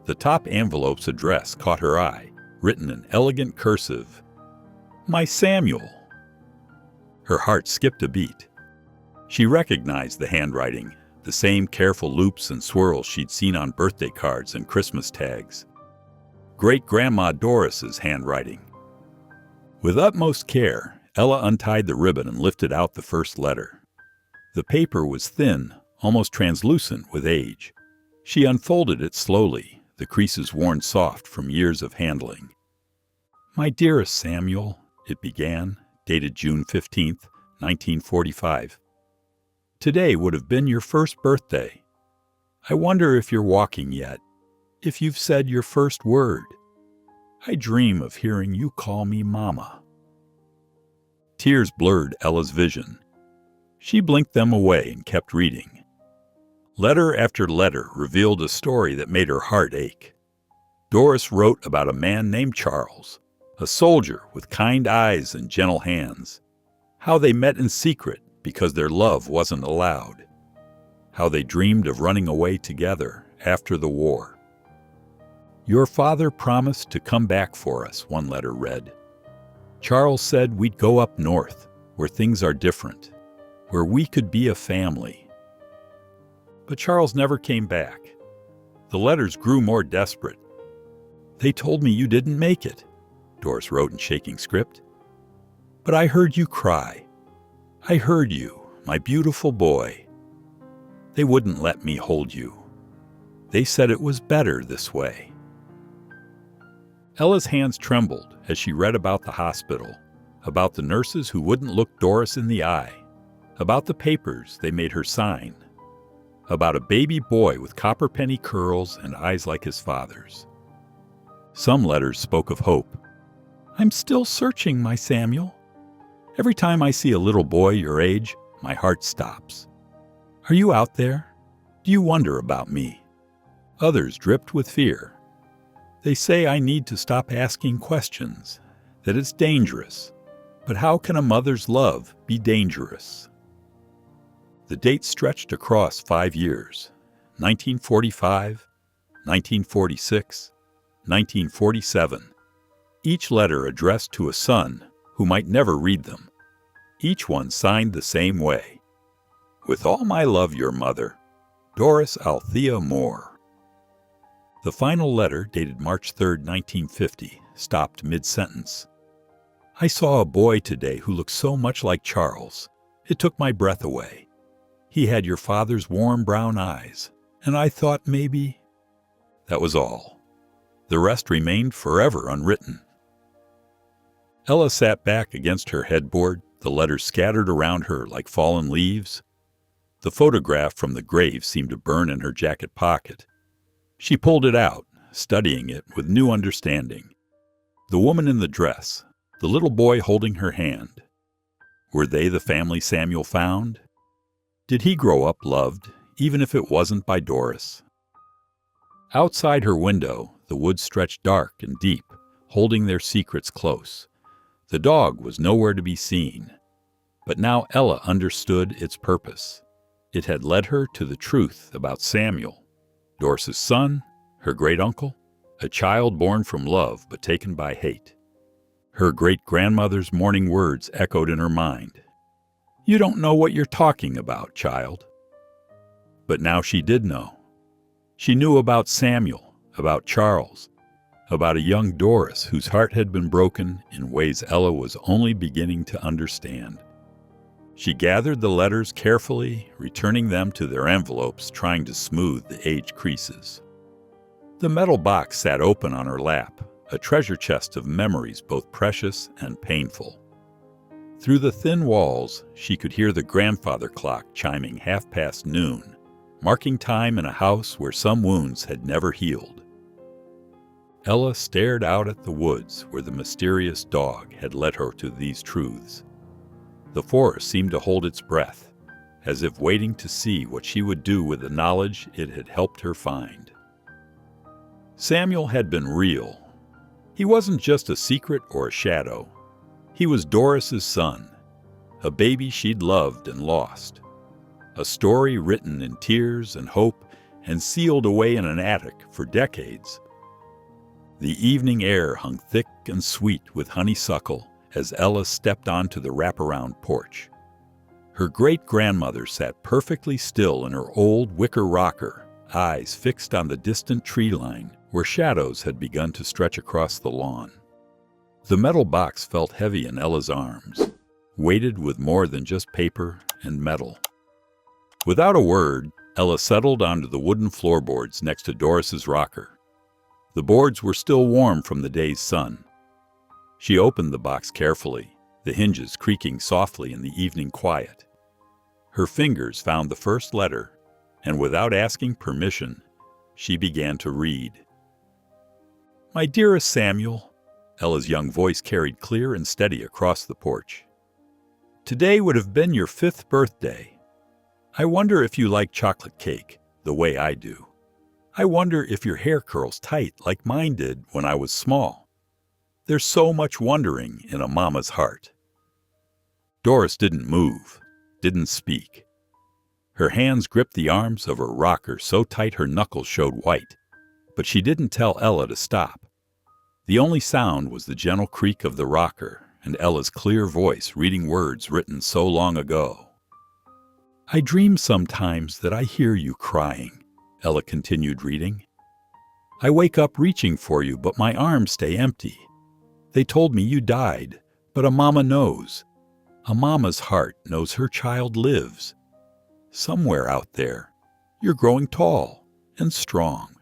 The top envelope's address caught her eye, written in elegant cursive, "My Samuel." Her heart skipped a beat. She recognized the handwriting, the same careful loops and swirls she'd seen on birthday cards and Christmas tags. Great-Grandma Doris's handwriting. With utmost care, Ella untied the ribbon and lifted out the first letter. The paper was thin, almost translucent with age. She unfolded it slowly, the creases worn soft from years of handling. "My dearest Samuel," it began, dated June 15th, 1945. "Today would have been your first birthday. I wonder if you're walking yet, if you've said your first word. I dream of hearing you call me Mama." Tears blurred Ella's vision. She blinked them away and kept reading. Letter after letter revealed a story that made her heart ache. Doris wrote about a man named Charles, a soldier with kind eyes and gentle hands. How they met in secret because their love wasn't allowed. How they dreamed of running away together after the war. "Your father promised to come back for us," one letter read. "Charles said we'd go up north, where things are different, where we could be a family." But Charles never came back. The letters grew more desperate. "They told me you didn't make it," Doris wrote in shaking script. "But I heard you cry. I heard you, my beautiful boy. They wouldn't let me hold you. They said it was better this way." Ella's hands trembled as she read about the hospital, about the nurses who wouldn't look Doris in the eye, about the papers they made her sign, about a baby boy with copper penny curls and eyes like his father's. Some letters spoke of hope. "I'm still searching, my Samuel. Every time I see a little boy your age, my heart stops. Are you out there? Do you wonder about me?" Others dripped with fear. "They say I need to stop asking questions, that it's dangerous. But how can a mother's love be dangerous?" The date stretched across 5 years, 1945, 1946, 1947. Each letter addressed to a son who might never read them. Each one signed the same way. "With all my love, your mother, Doris Althea Moore." The final letter, dated March 3, 1950, stopped mid-sentence. "I saw a boy today who looked so much like Charles. It took my breath away. He had your father's warm brown eyes, and I thought maybe—" That was all. The rest remained forever unwritten. Ella sat back against her headboard, the letters scattered around her like fallen leaves. The photograph from the grave seemed to burn in her jacket pocket. She pulled it out, studying it with new understanding. The woman in the dress, the little boy holding her hand. Were they the family Samuel found? Did he grow up loved, even if it wasn't by Doris? Outside her window, the woods stretched dark and deep, holding their secrets close. The dog was nowhere to be seen. But now Ella understood its purpose. It had led her to the truth about Samuel, Doris's son, her great-uncle, a child born from love but taken by hate. Her great-grandmother's morning words echoed in her mind. "You don't know what you're talking about, child." But now she did know. She knew about Samuel, about Charles, about a young Doris whose heart had been broken in ways Ella was only beginning to understand. She gathered the letters carefully, returning them to their envelopes, trying to smooth the age creases. The metal box sat open on her lap, a treasure chest of memories both precious and painful. Through the thin walls, she could hear the grandfather clock chiming noon, marking time in a house where some wounds had never healed. Ella stared out at the woods where the mysterious dog had led her to these truths. The forest seemed to hold its breath, as if waiting to see what she would do with the knowledge it had helped her find. Samuel had been real. He wasn't just a secret or a shadow. He was Doris's son, a baby she'd loved and lost, a story written in tears and hope and sealed away in an attic for decades. The evening air hung thick and sweet with honeysuckle as Ella stepped onto the wraparound porch. Her great-grandmother sat perfectly still in her old wicker rocker, eyes fixed on the distant tree line where shadows had begun to stretch across the lawn. The metal box felt heavy in Ella's arms, weighted with more than just paper and metal. Without a word, Ella settled onto the wooden floorboards next to Doris's rocker. The boards were still warm from the day's sun. She opened the box carefully, the hinges creaking softly in the evening quiet. Her fingers found the first letter, and without asking permission, she began to read. "My dearest Samuel," Ella's young voice carried clear and steady across the porch. "Today would have been your 5th birthday. I wonder if you like chocolate cake the way I do. I wonder if your hair curls tight like mine did when I was small. There's so much wondering in a mama's heart." Doris didn't move, didn't speak. Her hands gripped the arms of her rocker so tight her knuckles showed white, but she didn't tell Ella to stop. The only sound was the gentle creak of the rocker and Ella's clear voice reading words written so long ago. "I dream sometimes that I hear you crying," Ella continued reading. "I wake up reaching for you, but my arms stay empty. They told me you died, but a mama knows. A mama's heart knows her child lives. Somewhere out there, you're growing tall and strong.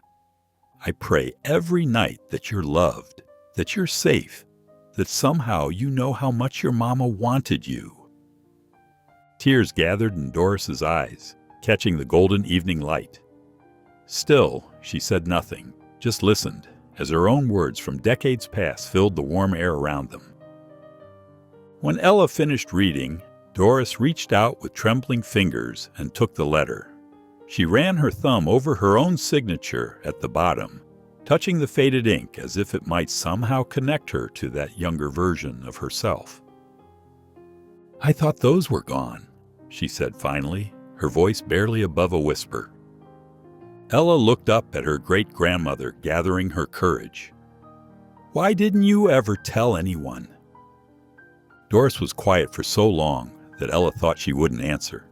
I pray every night that you're loved, that you're safe, that somehow you know how much your mama wanted you." Tears gathered in Doris's eyes, catching the golden evening light. Still, she said nothing, just listened, as her own words from decades past filled the warm air around them. When Ella finished reading, Doris reached out with trembling fingers and took the letter. She ran her thumb over her own signature at the bottom, touching the faded ink as if it might somehow connect her to that younger version of herself. "I thought those were gone," she said finally, her voice barely above a whisper. Ella looked up at her great-grandmother, gathering her courage. "Why didn't you ever tell anyone?" Doris was quiet for so long that Ella thought she wouldn't answer.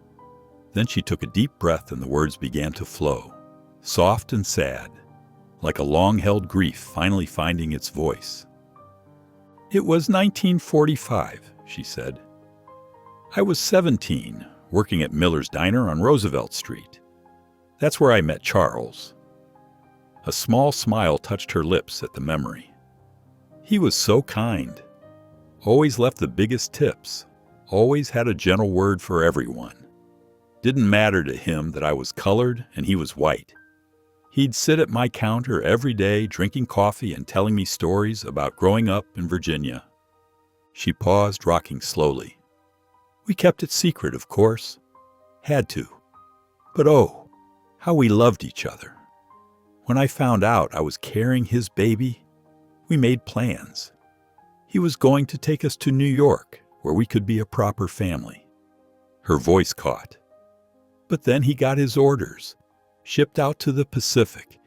Then she took a deep breath and the words began to flow, soft and sad, like a long-held grief finally finding its voice. "It was 1945, she said. "I was 17, working at Miller's Diner on Roosevelt Street. That's where I met Charles." A small smile touched her lips at the memory. "He was so kind. Always left the biggest tips. Always had a gentle word for everyone. Didn't matter to him that I was colored and he was white. He'd sit at my counter every day drinking coffee and telling me stories about growing up in Virginia." She paused, rocking slowly. "We kept it secret, of course. Had to. But oh, how we loved each other. When I found out I was carrying his baby, we made plans. He was going to take us to New York, where we could be a proper family." Her voice caught. "But then he got his orders, shipped out to the Pacific.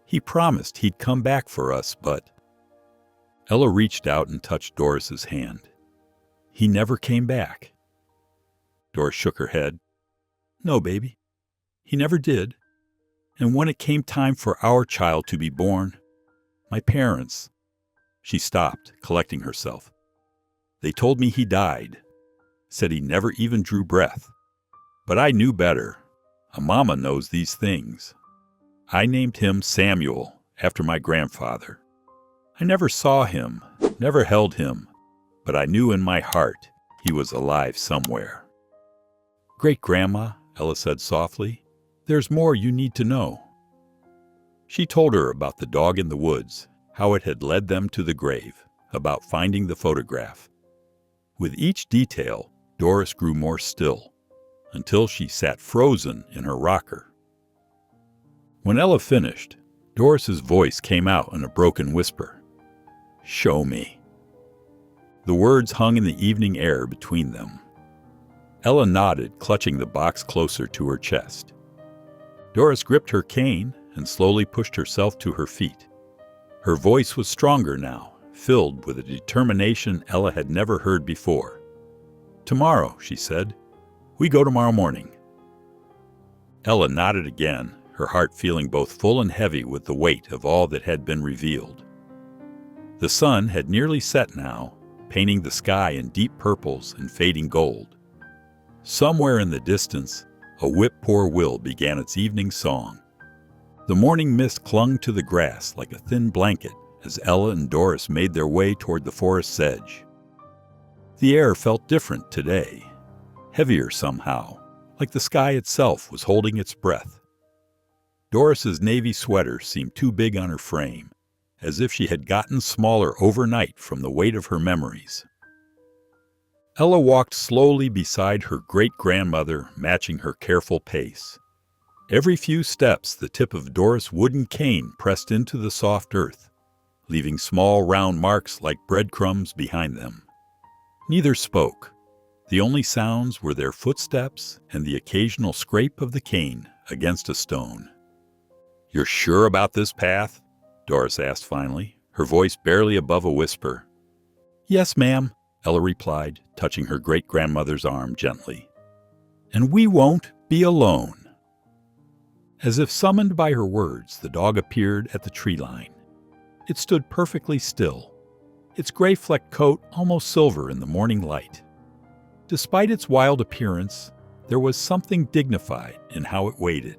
He promised he'd come back for us, but—" Ella reached out and touched Doris's hand. "He never came back." Doris shook her head. "No, baby. He never did. And when it came time for our child to be born, My parents. She stopped, collecting herself. They told me he died. Said he never even drew breath. But I knew better. A mama knows these things. I named him Samuel, after my grandfather. I never saw him, never held him, but I knew in my heart he was alive somewhere. Great-Grandma, Ella said softly, there's more you need to know. She told her about the dog in the woods, how it had led them to the grave, about finding the photograph. With each detail, Doris grew more still, until she sat frozen in her rocker. When Ella finished, Doris's voice came out in a broken whisper. Show me. The words hung in the evening air between them. Ella nodded, clutching the box closer to her chest. Doris gripped her cane and slowly pushed herself to her feet. Her voice was stronger now, filled with a determination Ella had never heard before. Tomorrow, she said. We go tomorrow morning. Ella nodded again, her heart feeling both full and heavy with the weight of all that had been revealed. The sun had nearly set now, painting the sky in deep purples and fading gold. Somewhere in the distance, a whip-poor-will began its evening song. The morning mist clung to the grass like a thin blanket as Ella and Doris made their way toward the forest's edge. The air felt different today, heavier somehow, like the sky itself was holding its breath. Doris's navy sweater seemed too big on her frame, as if she had gotten smaller overnight from the weight of her memories. Ella walked slowly beside her great-grandmother, matching her careful pace. Every few steps, the tip of Doris' wooden cane pressed into the soft earth, leaving small round marks like breadcrumbs behind them. Neither spoke. The only sounds were their footsteps and the occasional scrape of the cane against a stone. You're sure about this path? Doris asked finally, her voice barely above a whisper. Yes, ma'am, Ella replied, touching her great-grandmother's arm gently. And we won't be alone. As if summoned by her words, the dog appeared at the tree line. It stood perfectly still, its gray-flecked coat almost silver in the morning light. Despite its wild appearance, there was something dignified in how it waited,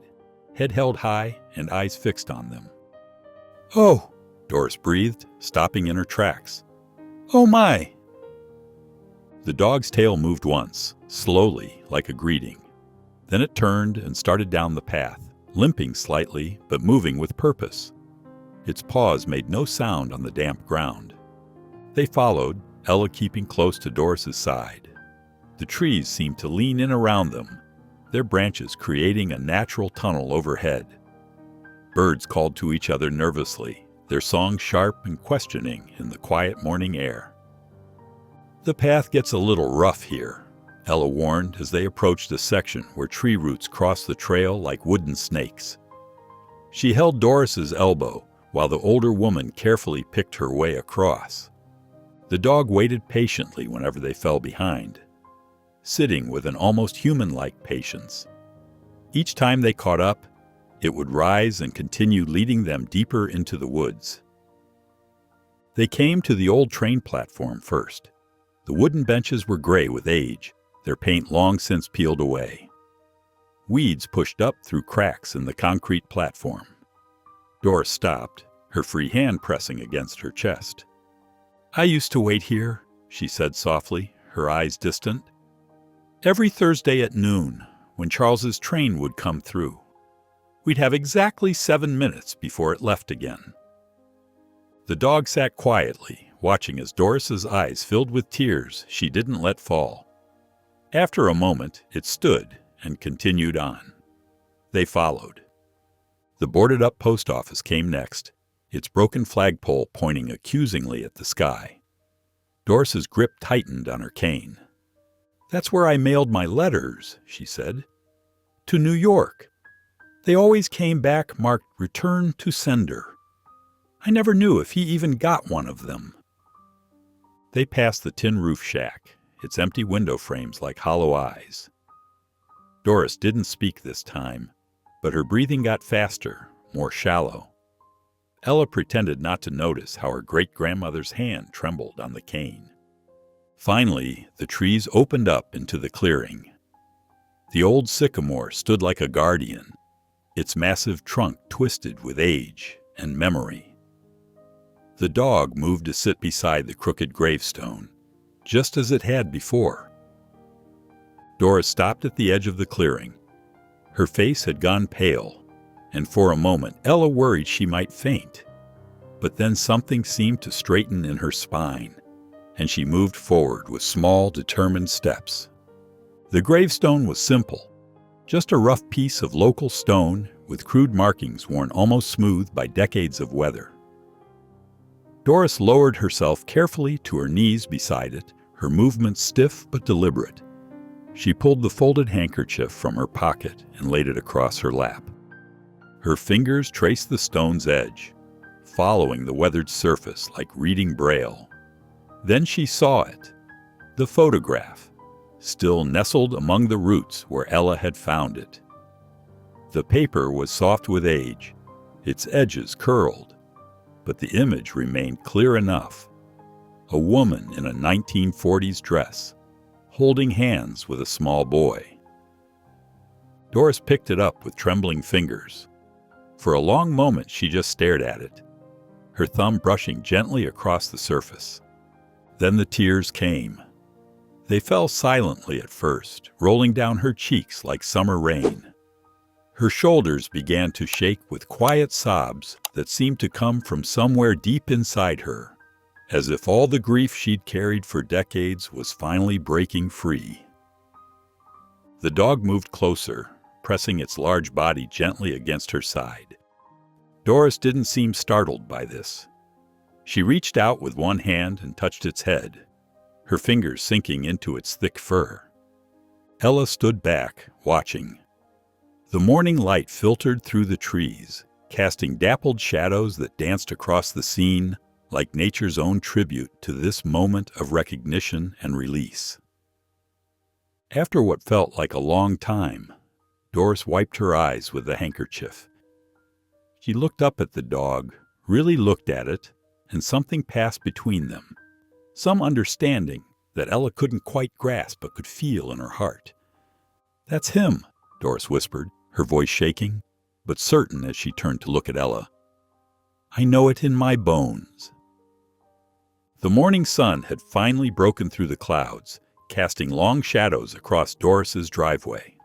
head held high and eyes fixed on them. Oh, Doris breathed, stopping in her tracks. Oh my! The dog's tail moved once, slowly, like a greeting. Then it turned and started down the path, limping slightly but moving with purpose. Its paws made no sound on the damp ground. They followed, Ella keeping close to Doris's side. The trees seemed to lean in around them, their branches creating a natural tunnel overhead. Birds called to each other nervously, their song sharp and questioning in the quiet morning air. The path gets a little rough here, Ella warned as they approached a section where tree roots crossed the trail like wooden snakes. She held Doris's elbow while the older woman carefully picked her way across. The dog waited patiently whenever they fell behind, sitting with an almost human-like patience. Each time they caught up, it would rise and continue leading them deeper into the woods. They came to the old train platform first. The wooden benches were gray with age, their paint long since peeled away. Weeds pushed up through cracks in the concrete platform. Doris stopped, her free hand pressing against her chest. I used to wait here, she said softly, her eyes distant. Every Thursday at noon, when Charles's train would come through. We'd have exactly 7 minutes before it left again. The dog sat quietly, watching as Doris's eyes filled with tears she didn't let fall. After a moment, it stood and continued on. They followed. The boarded-up post office came next, its broken flagpole pointing accusingly at the sky. Doris's grip tightened on her cane. That's where I mailed my letters, she said. To New York. They always came back marked Return to Sender. I never knew if he even got one of them. They passed the tin roof shack, its empty window frames like hollow eyes. Doris didn't speak this time, but her breathing got faster, more shallow. Ella pretended not to notice how her great-grandmother's hand trembled on the cane. Finally, the trees opened up into the clearing. The old sycamore stood like a guardian, its massive trunk twisted with age and memory. The dog moved to sit beside the crooked gravestone, just as it had before. Doris stopped at the edge of the clearing. Her face had gone pale, and for a moment Ella worried she might faint. But then something seemed to straighten in her spine, and she moved forward with small, determined steps. The gravestone was simple, just a rough piece of local stone with crude markings worn almost smooth by decades of weather. Doris lowered herself carefully to her knees beside it, her movements stiff but deliberate. She pulled the folded handkerchief from her pocket and laid it across her lap. Her fingers traced the stone's edge, following the weathered surface like reading Braille. Then she saw it, the photograph, still nestled among the roots where Ella had found it. The paper was soft with age, its edges curled, but the image remained clear enough. A woman in a 1940s dress, holding hands with a small boy. Doris picked it up with trembling fingers. For a long moment she just stared at it, her thumb brushing gently across the surface. Then the tears came. They fell silently at first, rolling down her cheeks like summer rain. Her shoulders began to shake with quiet sobs that seemed to come from somewhere deep inside her, as if all the grief she'd carried for decades was finally breaking free. The dog moved closer, pressing its large body gently against her side. Doris didn't seem startled by this. She reached out with one hand and touched its head, her fingers sinking into its thick fur. Ella stood back, watching. The morning light filtered through the trees, casting dappled shadows that danced across the scene like nature's own tribute to this moment of recognition and release. After what felt like a long time, Doris wiped her eyes with the handkerchief. She looked up at the dog, really looked at it, and something passed between them. Some understanding that Ella couldn't quite grasp but could feel in her heart. "That's him," Doris whispered, her voice shaking, but certain as she turned to look at Ella. "I know it in my bones." The morning sun had finally broken through the clouds, casting long shadows across Doris's driveway.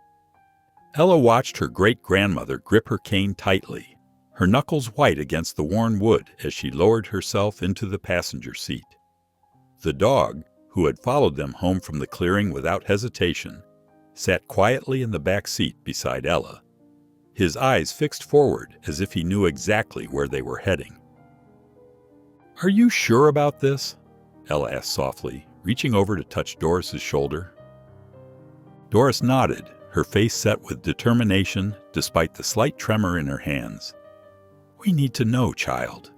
Ella watched her great-grandmother grip her cane tightly, her knuckles white against the worn wood as she lowered herself into the passenger seat. The dog, who had followed them home from the clearing without hesitation, sat quietly in the back seat beside Ella, his eyes fixed forward as if he knew exactly where they were heading. "Are you sure about this?" Ella asked softly, reaching over to touch Doris's shoulder. Doris nodded, her face set with determination despite the slight tremor in her hands. "We need to know, child.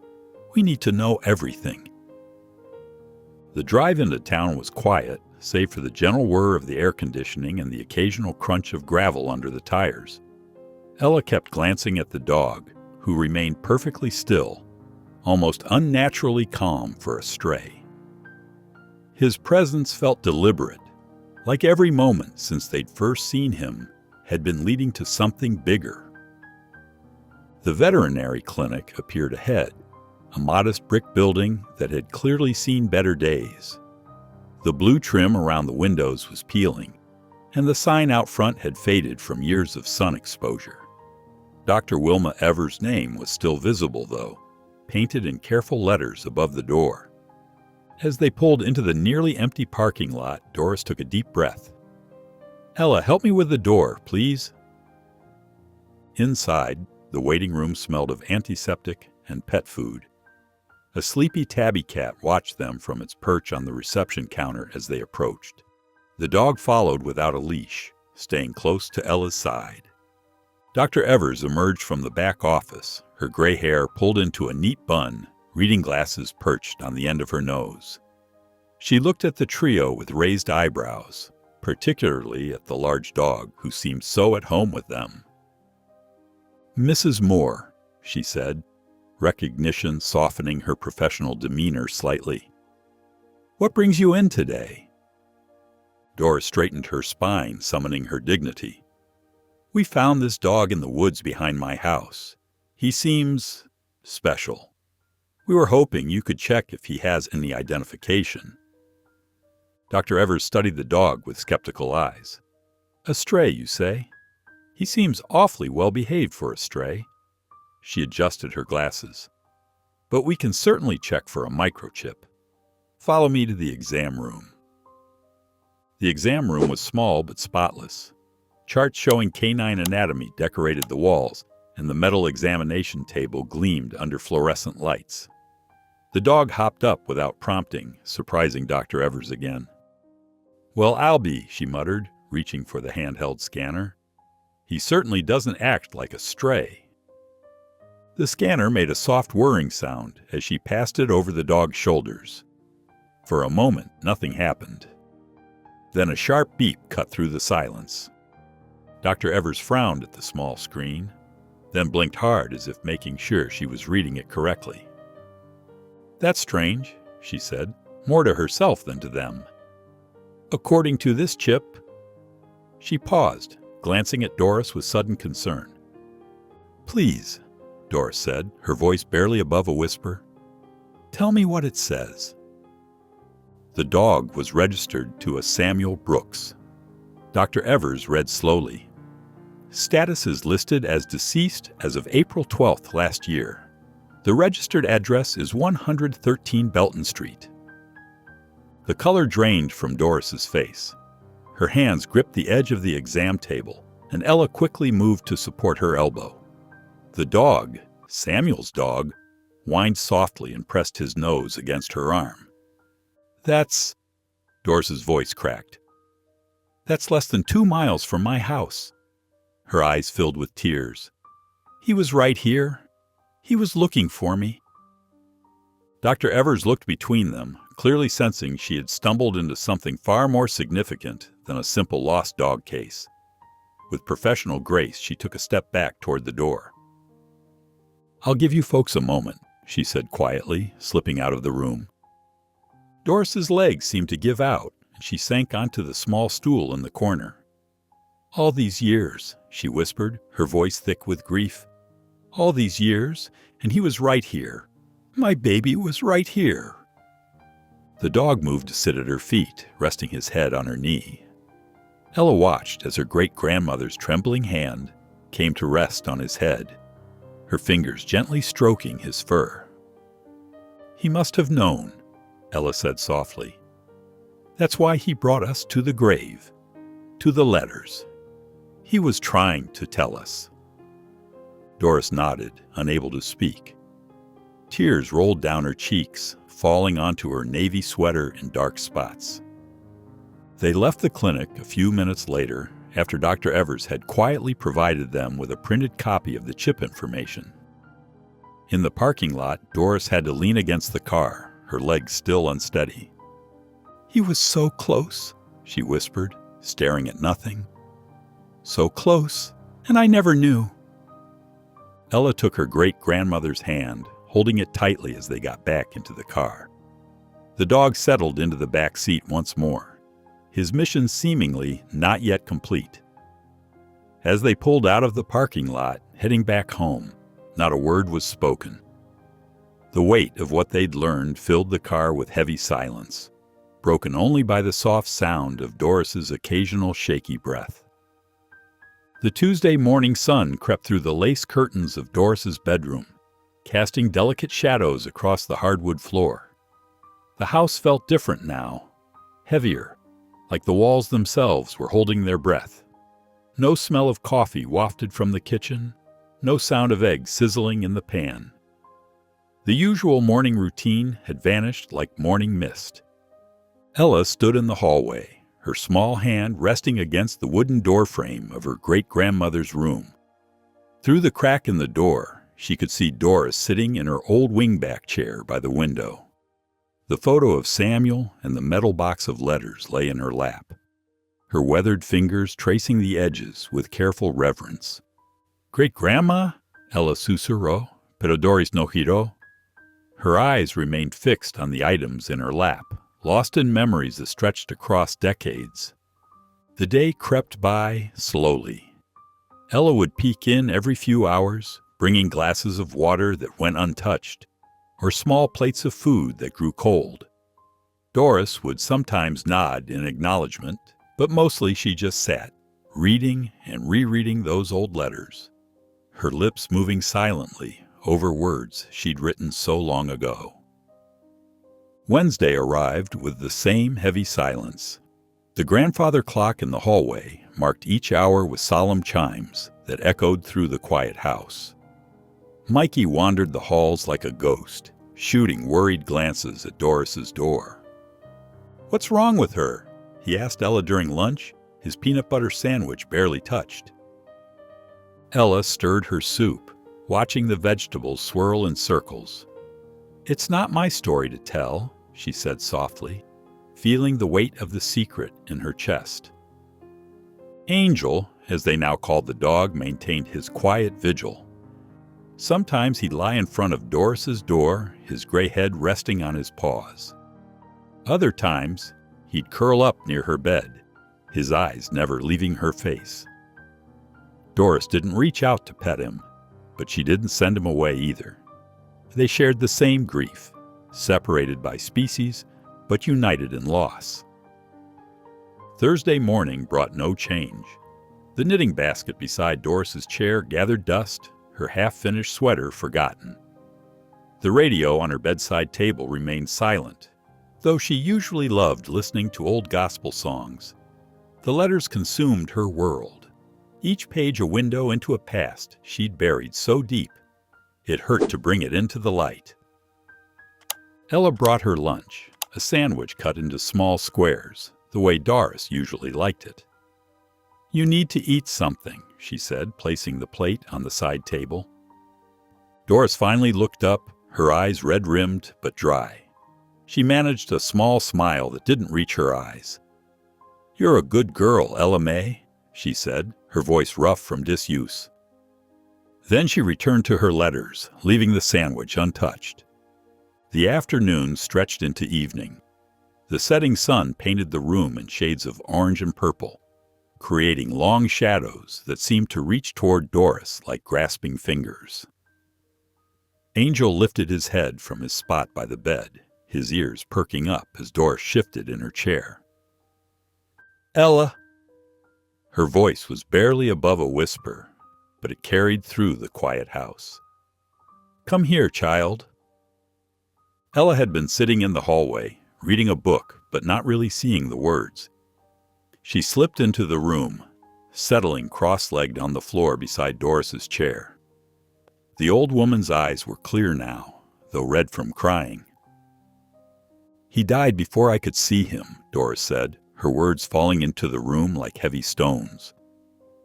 We need to know everything." The drive into town was quiet, save for the gentle whir of the air conditioning and the occasional crunch of gravel under the tires. Ella kept glancing at the dog, who remained perfectly still, almost unnaturally calm for a stray. His presence felt deliberate, like every moment since they'd first seen him had been leading to something bigger. The veterinary clinic appeared ahead, a modest brick building that had clearly seen better days. The blue trim around the windows was peeling, and the sign out front had faded from years of sun exposure. Dr. Wilma Evers' name was still visible, though, painted in careful letters above the door. As they pulled into the nearly empty parking lot, Doris took a deep breath. "Ella, help me with the door, please." Inside, the waiting room smelled of antiseptic and pet food. A sleepy tabby cat watched them from its perch on the reception counter as they approached. The dog followed without a leash, staying close to Ella's side. Dr. Evers emerged from the back office, her gray hair pulled into a neat bun, reading glasses perched on the end of her nose. She looked at the trio with raised eyebrows, particularly at the large dog who seemed so at home with them. "Mrs. Moore," she said, recognition softening her professional demeanor slightly. "What brings you in today?" Doris straightened her spine, summoning her dignity. "We found this dog in the woods behind my house. He seems special. We were hoping you could check if he has any identification." Dr. Evers studied the dog with skeptical eyes. "A stray, you say? He seems awfully well behaved for a stray." She adjusted her glasses. "But we can certainly check for a microchip. Follow me to the exam room." The exam room was small but spotless. Charts showing canine anatomy decorated the walls, and the metal examination table gleamed under fluorescent lights. The dog hopped up without prompting, surprising Dr. Evers again. "Well, Albie," she muttered, reaching for the handheld scanner. "He certainly doesn't act like a stray." The scanner made a soft whirring sound as she passed it over the dog's shoulders. For a moment, nothing happened. Then a sharp beep cut through the silence. Dr. Evers frowned at the small screen, then blinked hard as if making sure she was reading it correctly. "That's strange," she said, more to herself than to them. "According to this chip—" She paused, glancing at Doris with sudden concern. "Please," Doris said, her voice barely above a whisper, "tell me what it says." The dog was registered to a Samuel Brooks. Dr. Evers read slowly. "Status is listed as deceased as of April 12th last year. The registered address is 113 Belton Street." The color drained from Doris's face. Her hands gripped the edge of the exam table, and Ella quickly moved to support her elbow. The dog, Samuel's dog, whined softly and pressed his nose against her arm. "That's—" Doris's voice cracked. "That's less than 2 miles from my house." Her eyes filled with tears. "He was right here. He was looking for me." Dr. Evers looked between them, clearly sensing she had stumbled into something far more significant than a simple lost dog case. With professional grace, she took a step back toward the door. "I'll give you folks a moment," she said quietly, slipping out of the room. Doris's legs seemed to give out, and she sank onto the small stool in the corner. "All these years," she whispered, her voice thick with grief. "All these years, and he was right here. My baby was right here." The dog moved to sit at her feet, resting his head on her knee. Ella watched as her great-grandmother's trembling hand came to rest on his head, her fingers gently stroking his fur. "He must have known," Ella said softly. "That's why he brought us to the grave, to the letters. He was trying to tell us." Doris nodded, unable to speak. Tears rolled down her cheeks, falling onto her navy sweater in dark spots. They left the clinic a few minutes later, after Dr. Evers had quietly provided them with a printed copy of the chip information. In the parking lot, Doris had to lean against the car, her legs still unsteady. "He was so close," she whispered, staring at nothing. "So close, and I never knew." Ella took her great-grandmother's hand, holding it tightly as they got back into the car. The dog settled into the back seat once more, his mission seemingly not yet complete. As they pulled out of the parking lot, heading back home, not a word was spoken. The weight of what they'd learned filled the car with heavy silence, broken only by the soft sound of Doris's occasional shaky breath. The Tuesday morning sun crept through the lace curtains of Doris's bedroom, casting delicate shadows across the hardwood floor. The house felt different now, heavier, like the walls themselves were holding their breath. No smell of coffee wafted from the kitchen, no sound of eggs sizzling in the pan. The usual morning routine had vanished like morning mist. Ella stood in the hallway, her small hand resting against the wooden doorframe of her great-grandmother's room. Through the crack in the door, she could see Doris sitting in her old wingback chair by the window. The photo of Samuel and the metal box of letters lay in her lap, her weathered fingers tracing the edges with careful reverence. "Great-grandma?" Ella susurró, Pero Doris no giró. Her eyes remained fixed on the items in her lap, lost in memories that stretched across decades. The day crept by slowly. Ella would peek in every few hours, bringing glasses of water that went untouched, or small plates of food that grew cold. Doris would sometimes nod in acknowledgement, but mostly she just sat, reading and rereading those old letters, her lips moving silently over words she'd written so long ago. Wednesday arrived with the same heavy silence. The grandfather clock in the hallway marked each hour with solemn chimes that echoed through the quiet house. Mikey wandered the halls like a ghost, shooting worried glances at Doris's door. "What's wrong with her?" he asked Ella during lunch, his peanut butter sandwich barely touched. Ella stirred her soup, watching the vegetables swirl in circles. "It's not my story to tell," she said softly, feeling the weight of the secret in her chest. Angel, as they now called the dog, maintained his quiet vigil. Sometimes he'd lie in front of Doris's door, his gray head resting on his paws. Other times, he'd curl up near her bed, his eyes never leaving her face. Doris didn't reach out to pet him, but she didn't send him away either. They shared the same grief, separated by species, but united in loss. Thursday morning brought no change. The knitting basket beside Doris's chair gathered dust, her half-finished sweater forgotten. The radio on her bedside table remained silent, though she usually loved listening to old gospel songs. The letters consumed her world, each page a window into a past she'd buried so deep it hurt to bring it into the light. Ella brought her lunch, a sandwich cut into small squares, the way Doris usually liked it. "You need to eat something," she said, placing the plate on the side table. Doris finally looked up, her eyes red-rimmed but dry. She managed a small smile that didn't reach her eyes. "You're a good girl, Ella May," she said, her voice rough from disuse. Then she returned to her letters, leaving the sandwich untouched. The afternoon stretched into evening. The setting sun painted the room in shades of orange and purple, creating long shadows that seemed to reach toward Doris like grasping fingers. Angel lifted his head from his spot by the bed, his ears perking up as Doris shifted in her chair. "Ella!" Her voice was barely above a whisper, but it carried through the quiet house. "Come here, child." Ella had been sitting in the hallway, reading a book, but not really seeing the words. She slipped into the room, settling cross-legged on the floor beside Doris's chair. The old woman's eyes were clear now, though red from crying. "He died before I could see him," Doris said, her words falling into the room like heavy stones.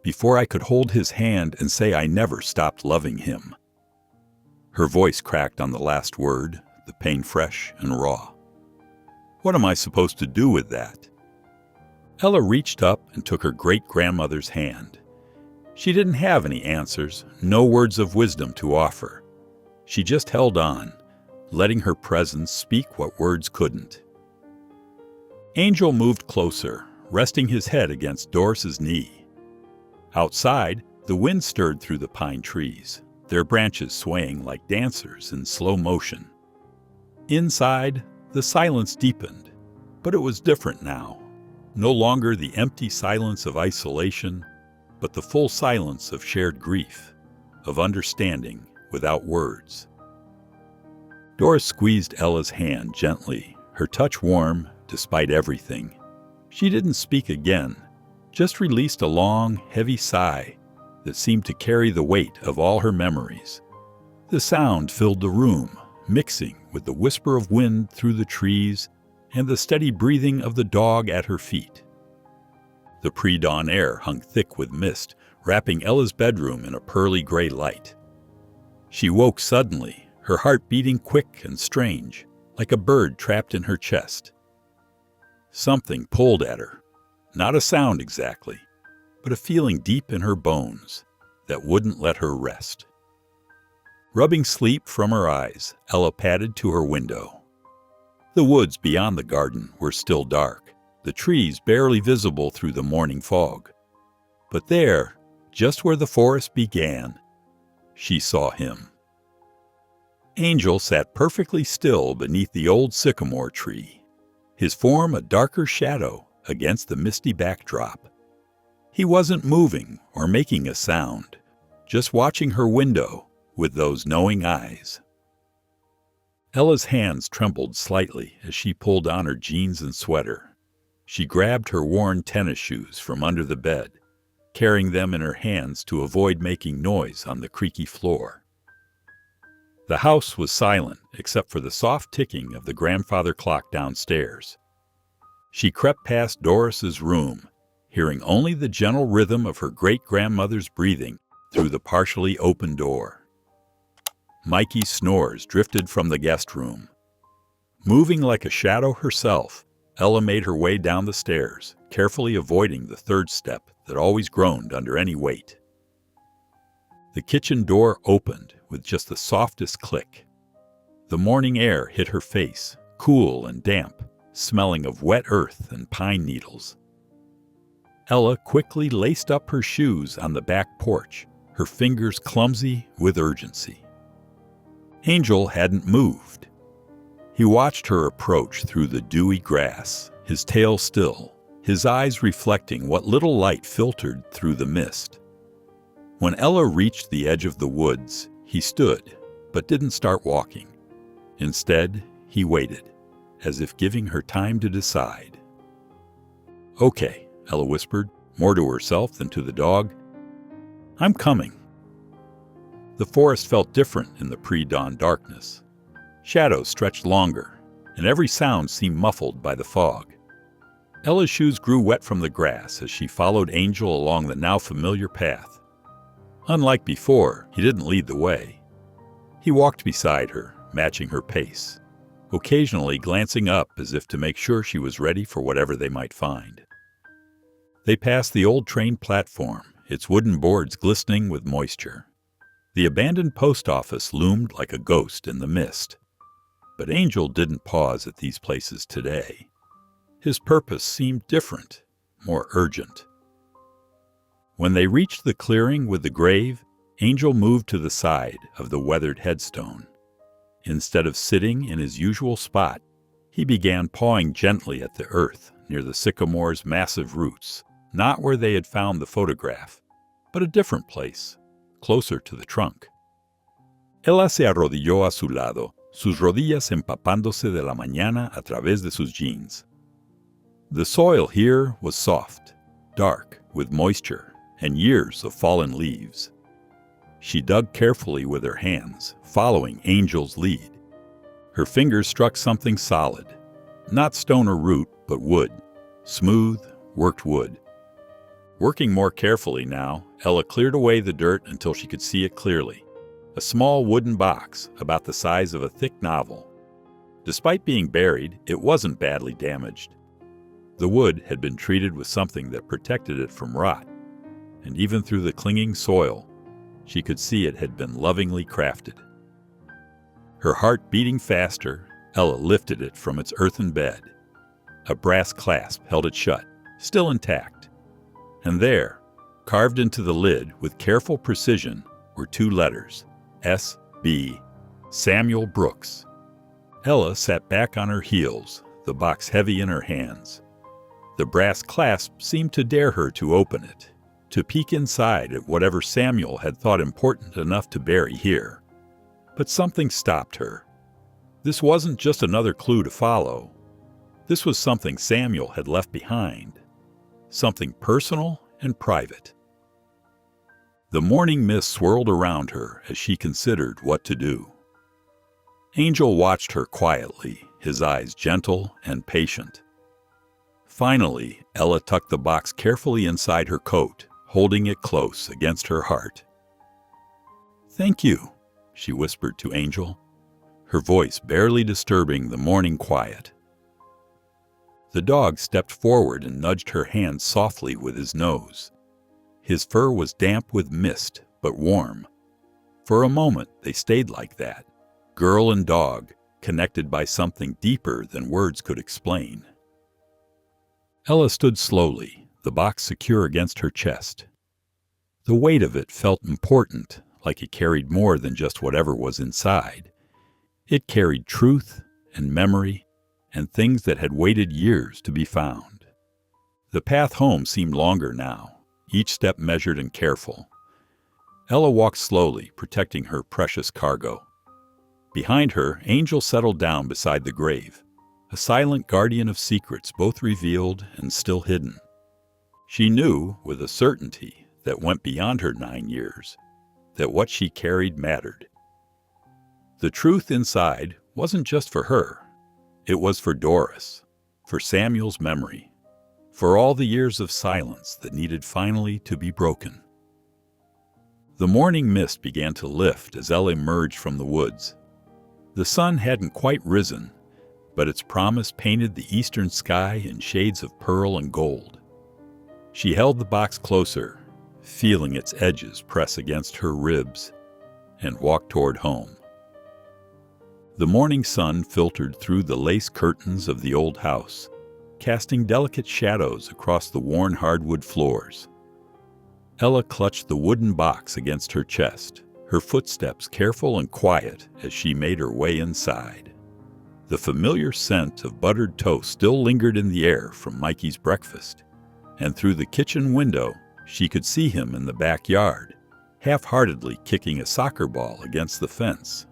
"Before I could hold his hand and say I never stopped loving him." Her voice cracked on the last word, the pain fresh and raw. "What am I supposed to do with that?" Ella reached up and took her great-grandmother's hand. She didn't have any answers, no words of wisdom to offer. She just held on, letting her presence speak what words couldn't. Angel moved closer, resting his head against Doris's knee. Outside, the wind stirred through the pine trees, their branches swaying like dancers in slow motion. Inside, the silence deepened, but it was different now. No longer the empty silence of isolation, but the full silence of shared grief, of understanding without words. Doris squeezed Ella's hand gently, her touch warm despite everything. She didn't speak again, just released a long, heavy sigh that seemed to carry the weight of all her memories. The sound filled the room, mixing with the whisper of wind through the trees and the steady breathing of the dog at her feet. The pre-dawn air hung thick with mist, wrapping Ella's bedroom in a pearly gray light. She woke suddenly, her heart beating quick and strange, like a bird trapped in her chest. Something pulled at her, not a sound exactly, but a feeling deep in her bones that wouldn't let her rest. Rubbing sleep from her eyes, Ella padded to her window. The woods beyond the garden were still dark, the trees barely visible through the morning fog. But there, just where the forest began, she saw him. Angel sat perfectly still beneath the old sycamore tree, his form a darker shadow against the misty backdrop. He wasn't moving or making a sound, just watching her window with those knowing eyes. Ella's hands trembled slightly as she pulled on her jeans and sweater. She grabbed her worn tennis shoes from under the bed, carrying them in her hands to avoid making noise on the creaky floor. The house was silent except for the soft ticking of the grandfather clock downstairs. She crept past Doris's room, hearing only the gentle rhythm of her great-grandmother's breathing through the partially open door. Mikey's snores drifted from the guest room. Moving like a shadow herself, Ella made her way down the stairs, carefully avoiding the third step that always groaned under any weight. The kitchen door opened with just the softest click. The morning air hit her face, cool and damp, smelling of wet earth and pine needles. Ella quickly laced up her shoes on the back porch, her fingers clumsy with urgency. Angel hadn't moved. He watched her approach through the dewy grass, his tail still, his eyes reflecting what little light filtered through the mist. When Ella reached the edge of the woods, he stood, but didn't start walking. Instead, he waited, as if giving her time to decide. "Okay," Ella whispered, more to herself than to the dog. "I'm coming." The forest felt different in the pre-dawn darkness. Shadows stretched longer, and every sound seemed muffled by the fog. Ella's shoes grew wet from the grass as she followed Angel along the now familiar path. Unlike before, he didn't lead the way. He walked beside her, matching her pace, occasionally glancing up as if to make sure she was ready for whatever they might find. They passed the old train platform, its wooden boards glistening with moisture. The abandoned post office loomed like a ghost in the mist. But Angel didn't pause at these places today. His purpose seemed different, more urgent. When they reached the clearing with the grave, Angel moved to the side of the weathered headstone. Instead of sitting in his usual spot, he began pawing gently at the earth near the sycamore's massive roots, not where they had found the photograph, but a different place, closer to the trunk. Ella se arrodilló a su lado, sus rodillas empapándose de la mañana a través de sus jeans. The soil here was soft, dark, with moisture and years of fallen leaves. She dug carefully with her hands, following Angel's lead. Her fingers struck something solid, not stone or root, but wood, smooth, worked wood. Working more carefully now, Ella cleared away the dirt until she could see it clearly. A small wooden box about the size of a thick novel. Despite being buried, it wasn't badly damaged. The wood had been treated with something that protected it from rot, and even through the clinging soil, she could see it had been lovingly crafted. Her heart beating faster, Ella lifted it from its earthen bed. A brass clasp held it shut, still intact. And there, carved into the lid with careful precision, were two letters, S.B. Samuel Brooks. Ella sat back on her heels, the box heavy in her hands. The brass clasp seemed to dare her to open it, to peek inside at whatever Samuel had thought important enough to bury here. But something stopped her. This wasn't just another clue to follow. This was something Samuel had left behind. Something personal and private. The morning mist swirled around her as she considered what to do. Angel watched her quietly, his eyes gentle and patient. Finally, Ella tucked the box carefully inside her coat, holding it close against her heart. "Thank you," she whispered to Angel, her voice barely disturbing the morning quiet. The dog stepped forward and nudged her hand softly with his nose. His fur was damp with mist, but warm. For a moment, they stayed like that, girl and dog, connected by something deeper than words could explain. Ella stood slowly, the box secure against her chest. The weight of it felt important, like it carried more than just whatever was inside. It carried truth and memory and things that had waited years to be found. The path home seemed longer now, each step measured and careful. Ella walked slowly, protecting her precious cargo. Behind her, Angel settled down beside the grave, a silent guardian of secrets both revealed and still hidden. She knew, with a certainty that went beyond her 9 years, that what she carried mattered. The truth inside wasn't just for her. It was for Doris, for Samuel's memory, for all the years of silence that needed finally to be broken. The morning mist began to lift as Ella emerged from the woods. The sun hadn't quite risen, but its promise painted the eastern sky in shades of pearl and gold. She held the box closer, feeling its edges press against her ribs, and walked toward home. The morning sun filtered through the lace curtains of the old house, casting delicate shadows across the worn hardwood floors. Ella clutched the wooden box against her chest, her footsteps careful and quiet as she made her way inside. The familiar scent of buttered toast still lingered in the air from Mikey's breakfast, and through the kitchen window she could see him in the backyard, half-heartedly kicking a soccer ball against the fence.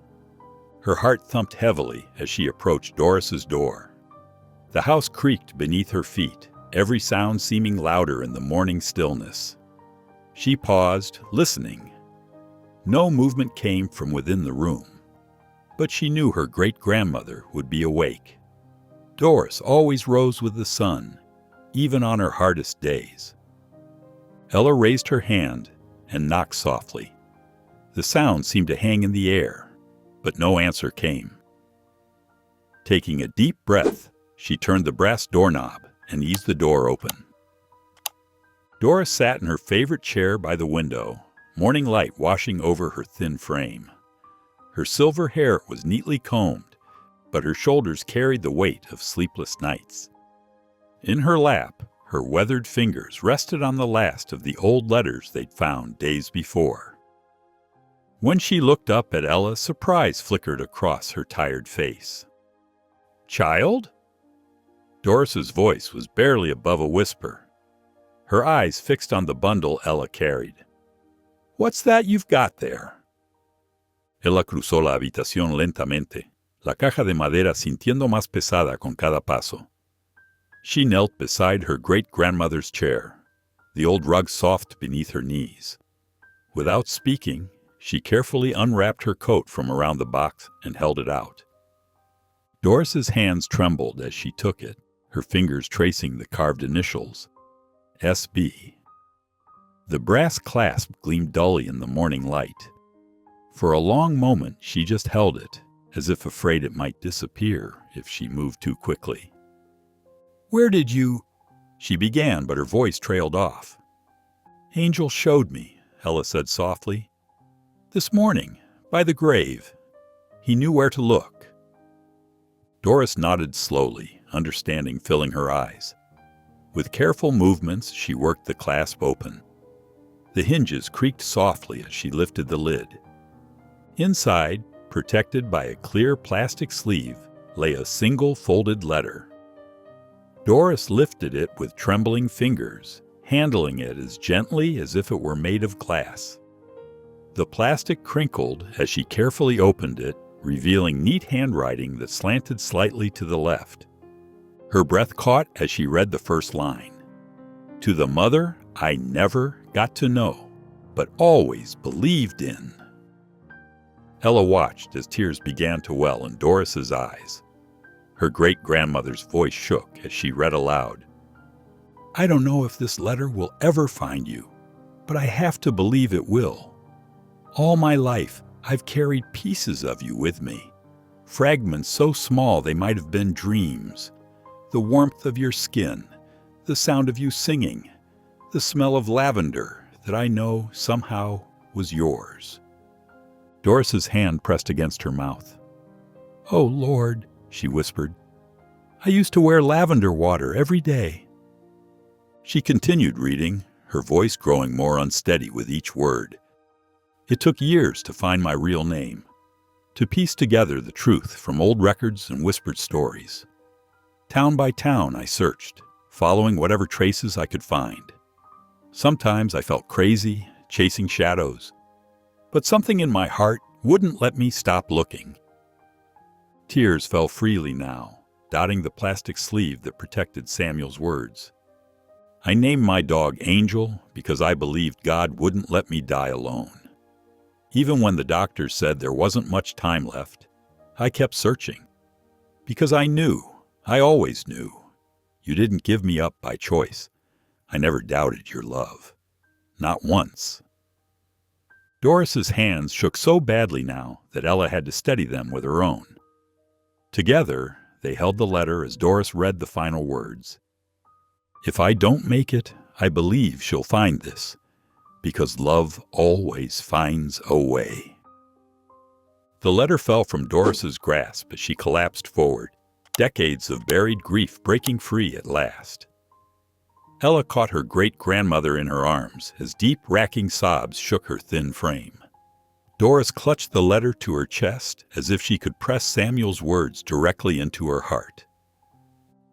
Her heart thumped heavily as she approached Doris's door. The house creaked beneath her feet, every sound seeming louder in the morning stillness. She paused, listening. No movement came from within the room, but she knew her great-grandmother would be awake. Doris always rose with the sun, even on her hardest days. Ella raised her hand and knocked softly. The sound seemed to hang in the air, but no answer came. Taking a deep breath, she turned the brass doorknob and eased the door open. Doris sat in her favorite chair by the window, morning light washing over her thin frame. Her silver hair was neatly combed, but her shoulders carried the weight of sleepless nights. In her lap, her weathered fingers rested on the last of the old letters they'd found days before. When she looked up at Ella, surprise flickered across her tired face. "Child?" Doris's voice was barely above a whisper, her eyes fixed on the bundle Ella carried. "What's that you've got there?" Ella cruzó la habitación lentamente, la caja de madera sintiendo más pesada con cada paso. She knelt beside her great-grandmother's chair, the old rug soft beneath her knees. Without speaking, she carefully unwrapped her coat from around the box and held it out. Doris's hands trembled as she took it, her fingers tracing the carved initials, S.B. The brass clasp gleamed dully in the morning light. For a long moment she just held it, as if afraid it might disappear if she moved too quickly. "Where did you—" she began, but her voice trailed off. "Angel showed me," Ella said softly. "This morning, by the grave. He knew where to look." Doris nodded slowly, understanding filling her eyes. With careful movements, she worked the clasp open. The hinges creaked softly as she lifted the lid. Inside, protected by a clear plastic sleeve, lay a single folded letter. Doris lifted it with trembling fingers, handling it as gently as if it were made of glass. The plastic crinkled as she carefully opened it, revealing neat handwriting that slanted slightly to the left. Her breath caught as she read the first line. "To the mother I never got to know, but always believed in." Ella watched as tears began to well in Doris's eyes. Her great-grandmother's voice shook as she read aloud. "I don't know if this letter will ever find you, but I have to believe it will. All my life, I've carried pieces of you with me, fragments so small they might have been dreams. The warmth of your skin, the sound of you singing, the smell of lavender that I know somehow was yours. Doris's hand pressed against her mouth. "Oh, Lord," she whispered. "I used to wear lavender water every day." She continued reading, her voice growing more unsteady with each word. It took years to find my real name, to piece together the truth from old records and whispered stories. Town by town I searched, following whatever traces I could find. Sometimes I felt crazy, chasing shadows, but something in my heart wouldn't let me stop looking. Tears fell freely now, dotting the plastic sleeve that protected Samuel's words. I named my dog Angel because I believed God wouldn't let me die alone. Even when the doctors said there wasn't much time left, I kept searching. Because I knew, I always knew, you didn't give me up by choice. I never doubted your love. Not once. Doris's hands shook so badly now that Ella had to steady them with her own. Together, they held the letter as Doris read the final words. "If I don't make it, I believe she'll find this, because love always finds a way." The letter fell from Doris's grasp as she collapsed forward, decades of buried grief breaking free at last. Ella caught her great-grandmother in her arms as deep, racking sobs shook her thin frame. Doris clutched the letter to her chest as if she could press Samuel's words directly into her heart.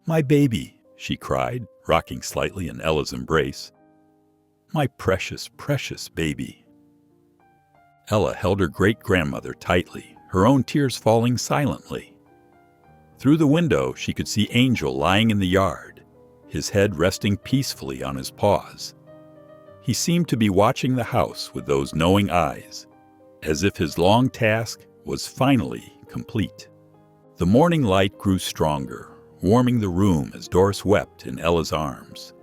"My baby," she cried, rocking slightly in Ella's embrace. "My precious, precious baby." Ella held her great-grandmother tightly, her own tears falling silently. Through the window, she could see Angel lying in the yard, his head resting peacefully on his paws. He seemed to be watching the house with those knowing eyes, as if his long task was finally complete. The morning light grew stronger, warming the room as Doris wept in Ella's arms.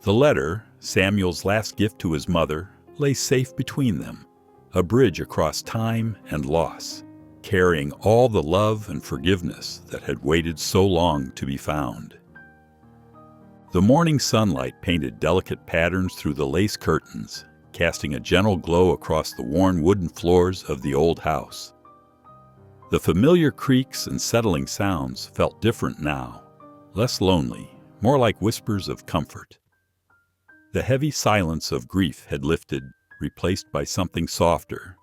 The letter, Samuel's last gift to his mother, lay safe between them, a bridge across time and loss, carrying all the love and forgiveness that had waited so long to be found. The morning sunlight painted delicate patterns through the lace curtains, casting a gentle glow across the worn wooden floors of the old house. The familiar creaks and settling sounds felt different now, less lonely, more like whispers of comfort. The heavy silence of grief had lifted, replaced by something softer,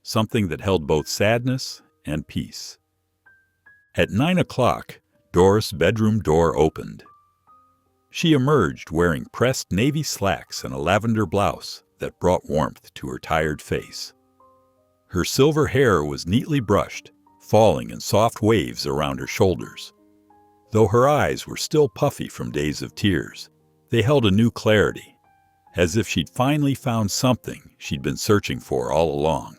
something that held both sadness and peace. At 9 o'clock, Doris' bedroom door opened. She emerged wearing pressed navy slacks and a lavender blouse that brought warmth to her tired face. Her silver hair was neatly brushed, falling in soft waves around her shoulders. Though her eyes were still puffy from days of tears, they held a new clarity, as if she'd finally found something she'd been searching for all along.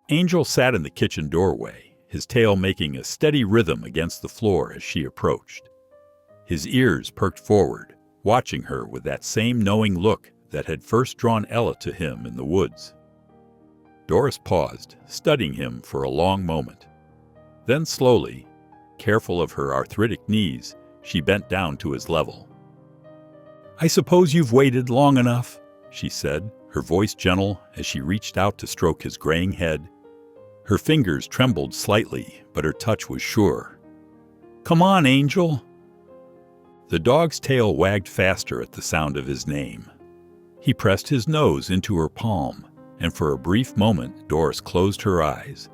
Angel sat in the kitchen doorway, his tail making a steady rhythm against the floor as she approached. His ears perked forward, watching her with that same knowing look that had first drawn Ella to him in the woods. Doris paused, studying him for a long moment. Then slowly, careful of her arthritic knees, she bent down to his level. "I suppose you've waited long enough," she said, her voice gentle as she reached out to stroke his graying head. Her fingers trembled slightly, but her touch was sure. "Come on, Angel." The dog's tail wagged faster at the sound of his name. He pressed his nose into her palm, and for a brief moment Doris closed her eyes,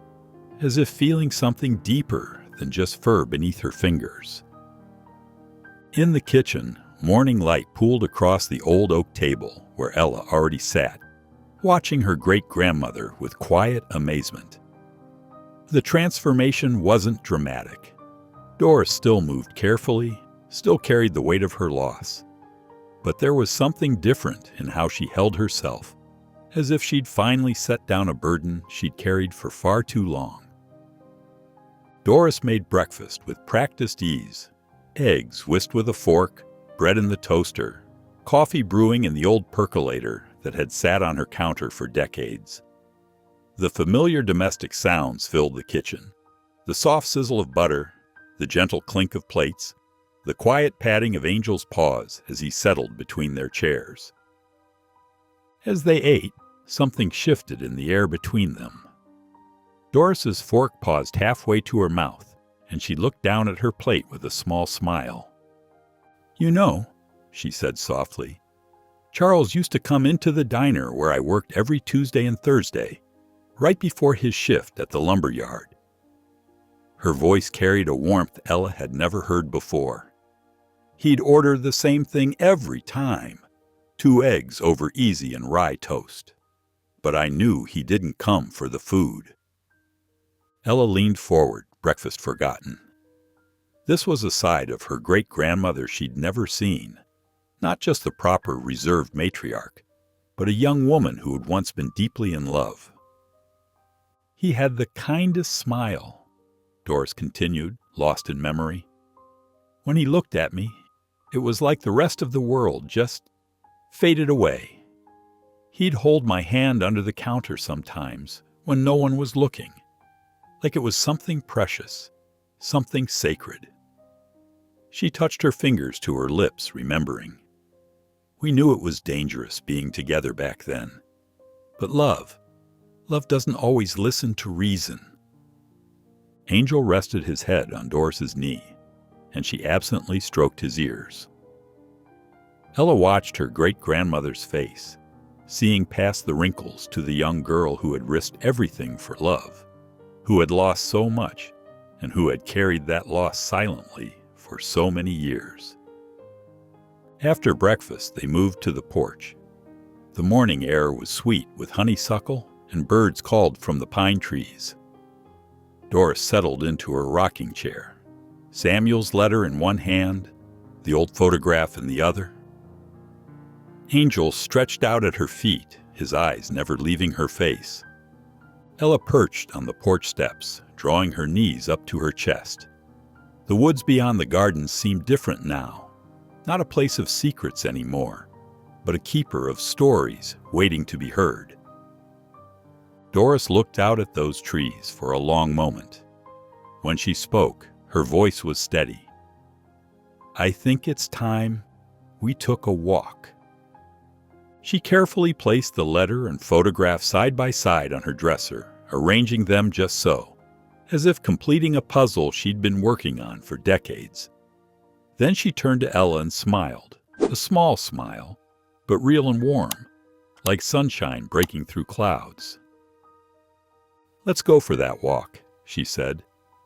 as if feeling something deeper than just fur beneath her fingers. In the kitchen, morning light pooled across the old oak table where Ella already sat, watching her great-grandmother with quiet amazement. The transformation wasn't dramatic. Doris still moved carefully, still carried the weight of her loss. But there was something different in how she held herself, as if she'd finally set down a burden she'd carried for far too long. Doris made breakfast with practiced ease, eggs whisked with a fork, bread in the toaster, coffee brewing in the old percolator that had sat on her counter for decades. The familiar domestic sounds filled the kitchen, the soft sizzle of butter, the gentle clink of plates, the quiet patting of Angel's paws as he settled between their chairs. As they ate, something shifted in the air between them. Doris's fork paused halfway to her mouth, and she looked down at her plate with a small smile. "You know," she said softly, "Charles used to come into the diner where I worked every Tuesday and Thursday, right before his shift at the lumber yard." Her voice carried a warmth Ella had never heard before. "He'd order the same thing every time, 2 eggs over easy and rye toast. But I knew he didn't come for the food." Ella leaned forward, breakfast forgotten. This was a side of her great-grandmother she'd never seen, not just the proper reserved matriarch, but a young woman who had once been deeply in love. "He had the kindest smile," Doris continued, lost in memory. "When he looked at me, it was like the rest of the world just faded away. He'd hold my hand under the counter sometimes when no one was looking, like it was something precious, something sacred." She touched her fingers to her lips, remembering. "We knew it was dangerous being together back then. But love doesn't always listen to reason." Angel rested his head on Doris's knee, and she absently stroked his ears. Ella watched her great-grandmother's face, seeing past the wrinkles to the young girl who had risked everything for love, who had lost so much, and who had carried that loss silently for so many years. After breakfast, they moved to the porch. The morning air was sweet with honeysuckle, and birds called from the pine trees. Doris settled into her rocking chair, Samuel's letter in one hand, the old photograph in the other. Angel stretched out at her feet, his eyes never leaving her face. Ella perched on the porch steps, drawing her knees up to her chest. The woods beyond the gardens seemed different now, not a place of secrets anymore, but a keeper of stories waiting to be heard. Doris looked out at those trees for a long moment. When she spoke, her voice was steady. "I think it's time we took a walk." She carefully placed the letter and photograph side by side on her dresser, arranging them just so, as if completing a puzzle she'd been working on for decades. Then she turned to Ella and smiled, a small smile, but real and warm, like sunshine breaking through clouds. "Let's go for that walk," she said,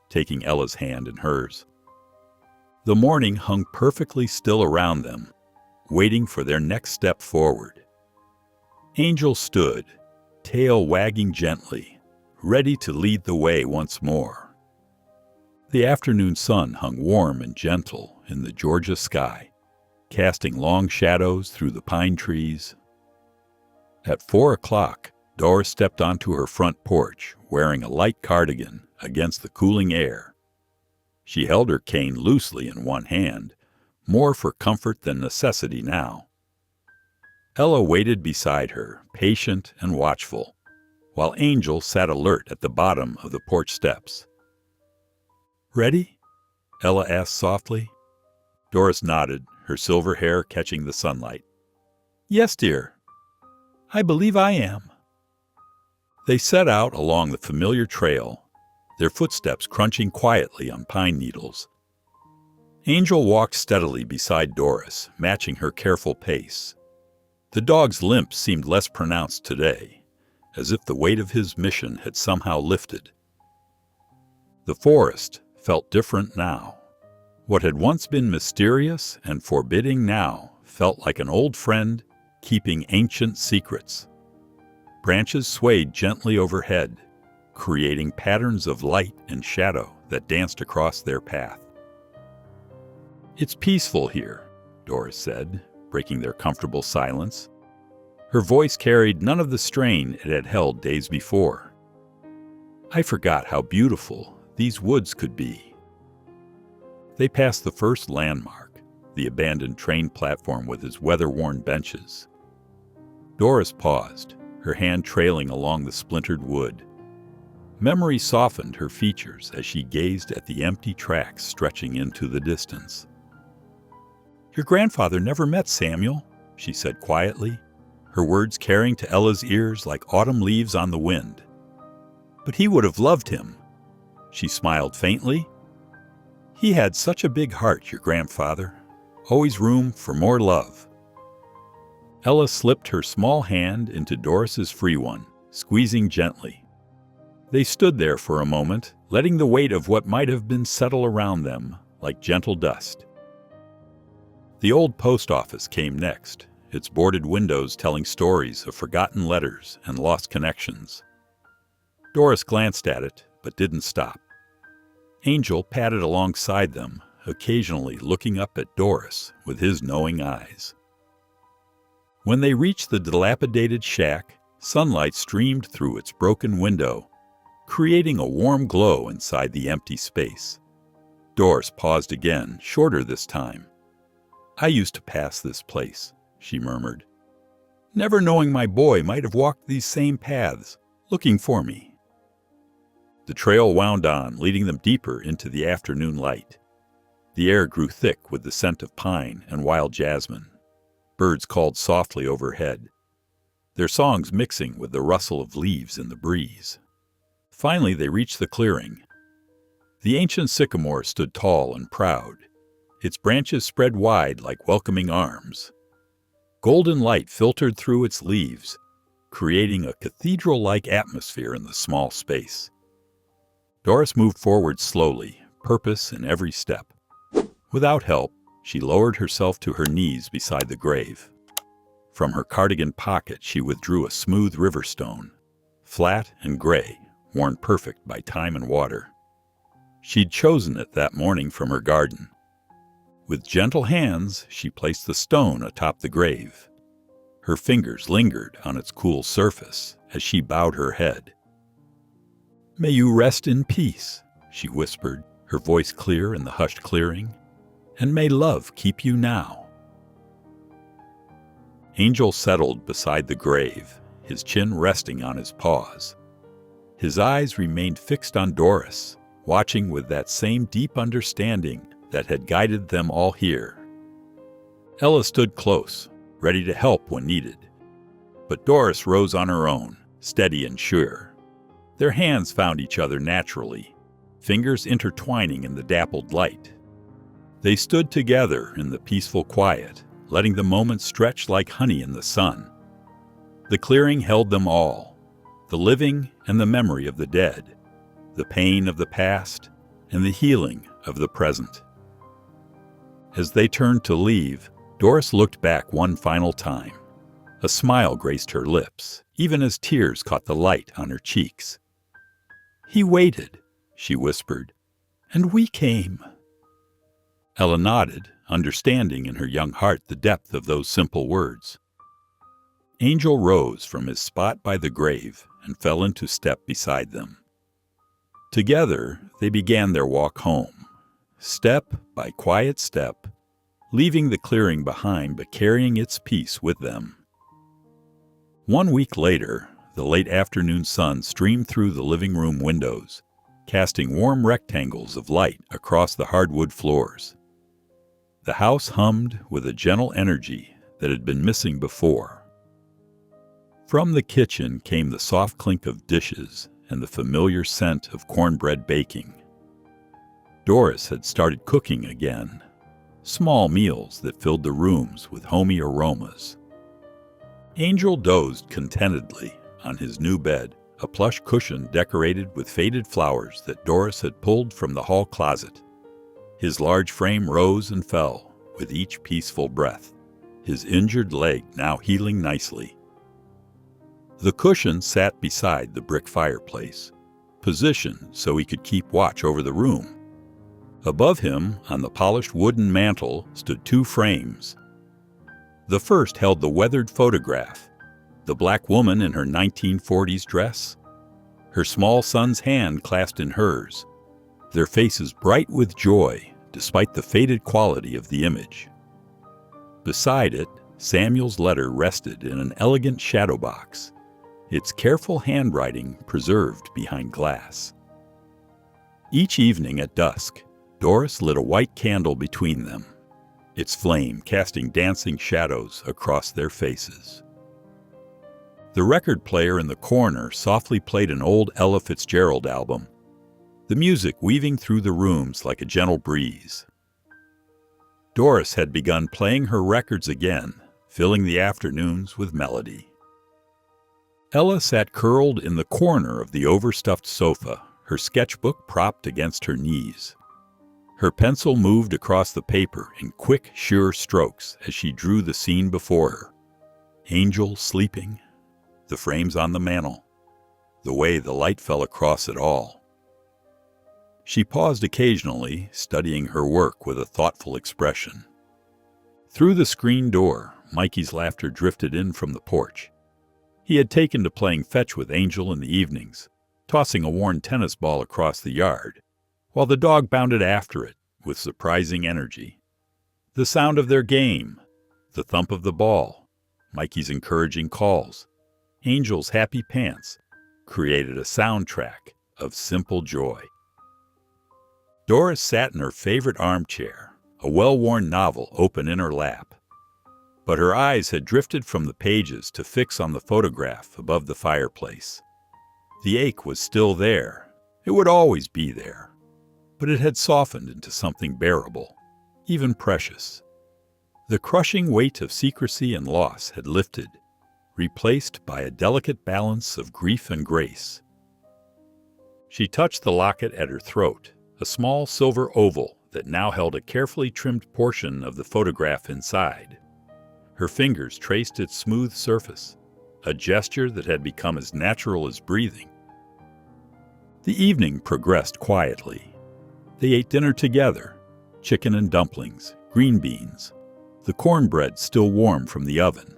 taking Ella's hand in hers. The morning hung perfectly still around them, waiting for their next step forward. Angel stood, tail wagging gently, ready to lead the way once more. The afternoon sun hung warm and gentle in the Georgia sky, casting long shadows through the pine trees. At 4 o'clock, Doris stepped onto her front porch, wearing a light cardigan against the cooling air. She held her cane loosely in one hand, more for comfort than necessity now. Ella waited beside her, patient and watchful, while Angel sat alert at the bottom of the porch steps. "Ready?" Ella asked softly. Doris nodded, her silver hair catching the sunlight. "Yes, dear. I believe I am." They set out along the familiar trail, their footsteps crunching quietly on pine needles. Angel walked steadily beside Doris, matching her careful pace. The dog's limp seemed less pronounced today, as if the weight of his mission had somehow lifted. The forest felt different now. What had once been mysterious and forbidding now felt like an old friend keeping ancient secrets. Branches swayed gently overhead, creating patterns of light and shadow that danced across their path. "It's peaceful here," Doris said, breaking their comfortable silence. Her voice carried none of the strain it had held days before. "I forgot how beautiful these woods could be." They passed the first landmark, the abandoned train platform with its weather-worn benches. Doris paused, her hand trailing along the splintered wood. Memory softened her features as she gazed at the empty tracks stretching into the distance. "Your grandfather never met Samuel," she said quietly, her words carrying to Ella's ears like autumn leaves on the wind. "But he would have loved him." She smiled faintly. "He had such a big heart, your grandfather. Always room for more love." Ella slipped her small hand into Doris's free one, squeezing gently. They stood there for a moment, letting the weight of what might have been settle around them like gentle dust. The old post office came next, its boarded windows telling stories of forgotten letters and lost connections. Doris glanced at it, but didn't stop. Angel padded alongside them, occasionally looking up at Doris with his knowing eyes. When they reached the dilapidated shack, sunlight streamed through its broken window, creating a warm glow inside the empty space. Doris paused again, shorter this time. "I used to pass this place," she murmured, "never knowing my boy might have walked these same paths, looking for me." The trail wound on, leading them deeper into the afternoon light. The air grew thick with the scent of pine and wild jasmine. Birds called softly overhead, their songs mixing with the rustle of leaves in the breeze. Finally, they reached the clearing. The ancient sycamore stood tall and proud, its branches spread wide like welcoming arms. Golden light filtered through its leaves, creating a cathedral-like atmosphere in the small space. Doris moved forward slowly, purpose in every step. Without help, she lowered herself to her knees beside the grave. From her cardigan pocket, she withdrew a smooth river stone, flat and gray, worn perfect by time and water. She'd chosen it that morning from her garden. With gentle hands, she placed the stone atop the grave. Her fingers lingered on its cool surface as she bowed her head. "May you rest in peace," she whispered, her voice clear in the hushed clearing, "and may love keep you now." Angel settled beside the grave, his chin resting on his paws. His eyes remained fixed on Doris, watching with that same deep understanding that had guided them all here. Ella stood close, ready to help when needed. But Doris rose on her own, steady and sure. Their hands found each other naturally, fingers intertwining in the dappled light. They stood together in the peaceful quiet, letting the moments stretch like honey in the sun. The clearing held them all, the living and the memory of the dead, the pain of the past and the healing of the present. As they turned to leave, Doris looked back one final time. A smile graced her lips, even as tears caught the light on her cheeks. "He waited," she whispered, "and we came." Ella nodded, understanding in her young heart the depth of those simple words. Angel rose from his spot by the grave and fell into step beside them. Together, they began their walk home, step by quiet step, leaving the clearing behind but carrying its peace with them. 1 week later, the late afternoon sun streamed through the living room windows, casting warm rectangles of light across the hardwood floors. The house hummed with a gentle energy that had been missing before. From the kitchen came the soft clink of dishes and the familiar scent of cornbread baking. Doris had started cooking again, small meals that filled the rooms with homey aromas. Angel dozed contentedly on his new bed, a plush cushion decorated with faded flowers that Doris had pulled from the hall closet. His large frame rose and fell with each peaceful breath, his injured leg now healing nicely. The cushion sat beside the brick fireplace, positioned so he could keep watch over the room. Above him, on the polished wooden mantel, stood 2 frames. The first held the weathered photograph, the black woman in her 1940s dress, her small son's hand clasped in hers, their faces bright with joy despite the faded quality of the image. Beside it, Samuel's letter rested in an elegant shadow box, its careful handwriting preserved behind glass. Each evening at dusk, Doris lit a white candle between them, its flame casting dancing shadows across their faces. The record player in the corner softly played an old Ella Fitzgerald album, the music weaving through the rooms like a gentle breeze. Doris had begun playing her records again, filling the afternoons with melody. Ella sat curled in the corner of the overstuffed sofa, her sketchbook propped against her knees. Her pencil moved across the paper in quick, sure strokes as she drew the scene before her. Angel sleeping, the frames on the mantel, the way the light fell across it all. She paused occasionally, studying her work with a thoughtful expression. Through the screen door, Mikey's laughter drifted in from the porch. He had taken to playing fetch with Angel in the evenings, tossing a worn tennis ball across the yard, while the dog bounded after it with surprising energy. The sound of their game, the thump of the ball, Mikey's encouraging calls, Angel's happy pants, created a soundtrack of simple joy. Doris sat in her favorite armchair, a well-worn novel open in her lap. But her eyes had drifted from the pages to fix on the photograph above the fireplace. The ache was still there. It would always be there. But it had softened into something bearable, even precious. The crushing weight of secrecy and loss had lifted, replaced by a delicate balance of grief and grace. She touched the locket at her throat, a small silver oval that now held a carefully trimmed portion of the photograph inside. Her fingers traced its smooth surface, a gesture that had become as natural as breathing. The evening progressed quietly. They ate dinner together, chicken and dumplings, green beans, the cornbread still warm from the oven.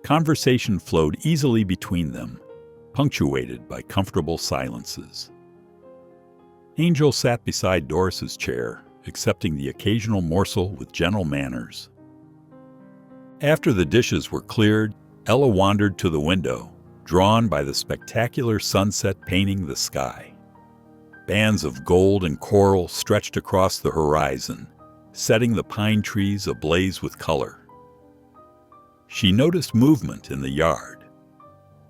Conversation flowed easily between them, punctuated by comfortable silences. Angel sat beside Doris's chair, accepting the occasional morsel with gentle manners. After the dishes were cleared, Ella wandered to the window, drawn by the spectacular sunset painting the sky. Bands of gold and coral stretched across the horizon, setting the pine trees ablaze with color. She noticed movement in the yard.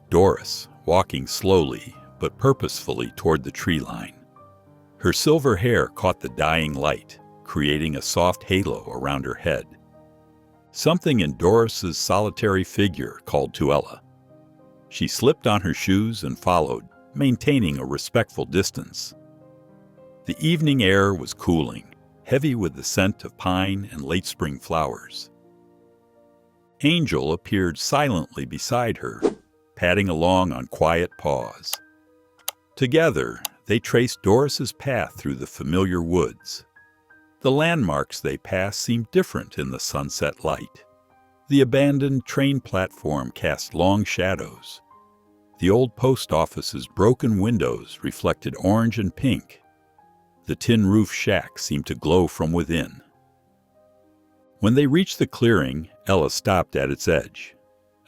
Doris, walking slowly but purposefully toward the tree line. Her silver hair caught the dying light, creating a soft halo around her head. Something in Doris's solitary figure called to Ella. She slipped on her shoes and followed, maintaining a respectful distance. The evening air was cooling, heavy with the scent of pine and late spring flowers. Angel appeared silently beside her, padding along on quiet paws. Together, they traced Doris's path through the familiar woods. The landmarks they passed seemed different in the sunset light. The abandoned train platform cast long shadows. The old post office's broken windows reflected orange and pink. The tin roof shack seemed to glow from within. When they reached the clearing, Ella stopped at its edge.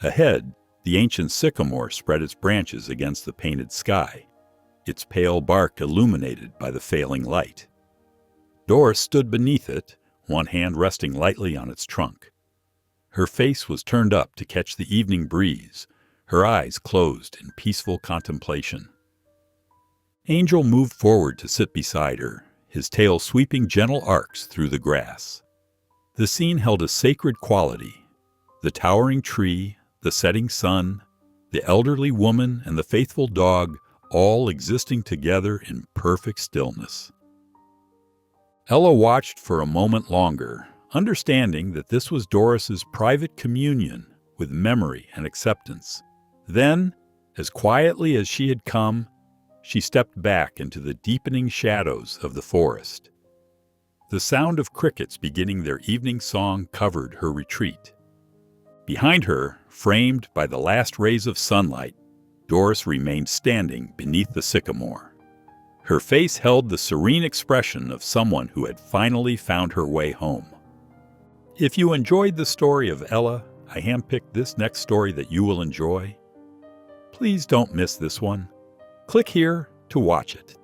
Ahead, the ancient sycamore spread its branches against the painted sky, its pale bark illuminated by the failing light. Doris stood beneath it, one hand resting lightly on its trunk. Her face was turned up to catch the evening breeze, her eyes closed in peaceful contemplation. Angel moved forward to sit beside her, his tail sweeping gentle arcs through the grass. The scene held a sacred quality. The towering tree, the setting sun, the elderly woman, and the faithful dog all existing together in perfect stillness. Ella watched for a moment longer, understanding that this was Doris's private communion with memory and acceptance. Then, as quietly as she had come, she stepped back into the deepening shadows of the forest. The sound of crickets beginning their evening song covered her retreat. Behind her, framed by the last rays of sunlight, Doris remained standing beneath the sycamore. Her face held the serene expression of someone who had finally found her way home. If you enjoyed the story of Ella, I handpicked this next story that you will enjoy. Please don't miss this one. Click here to watch it.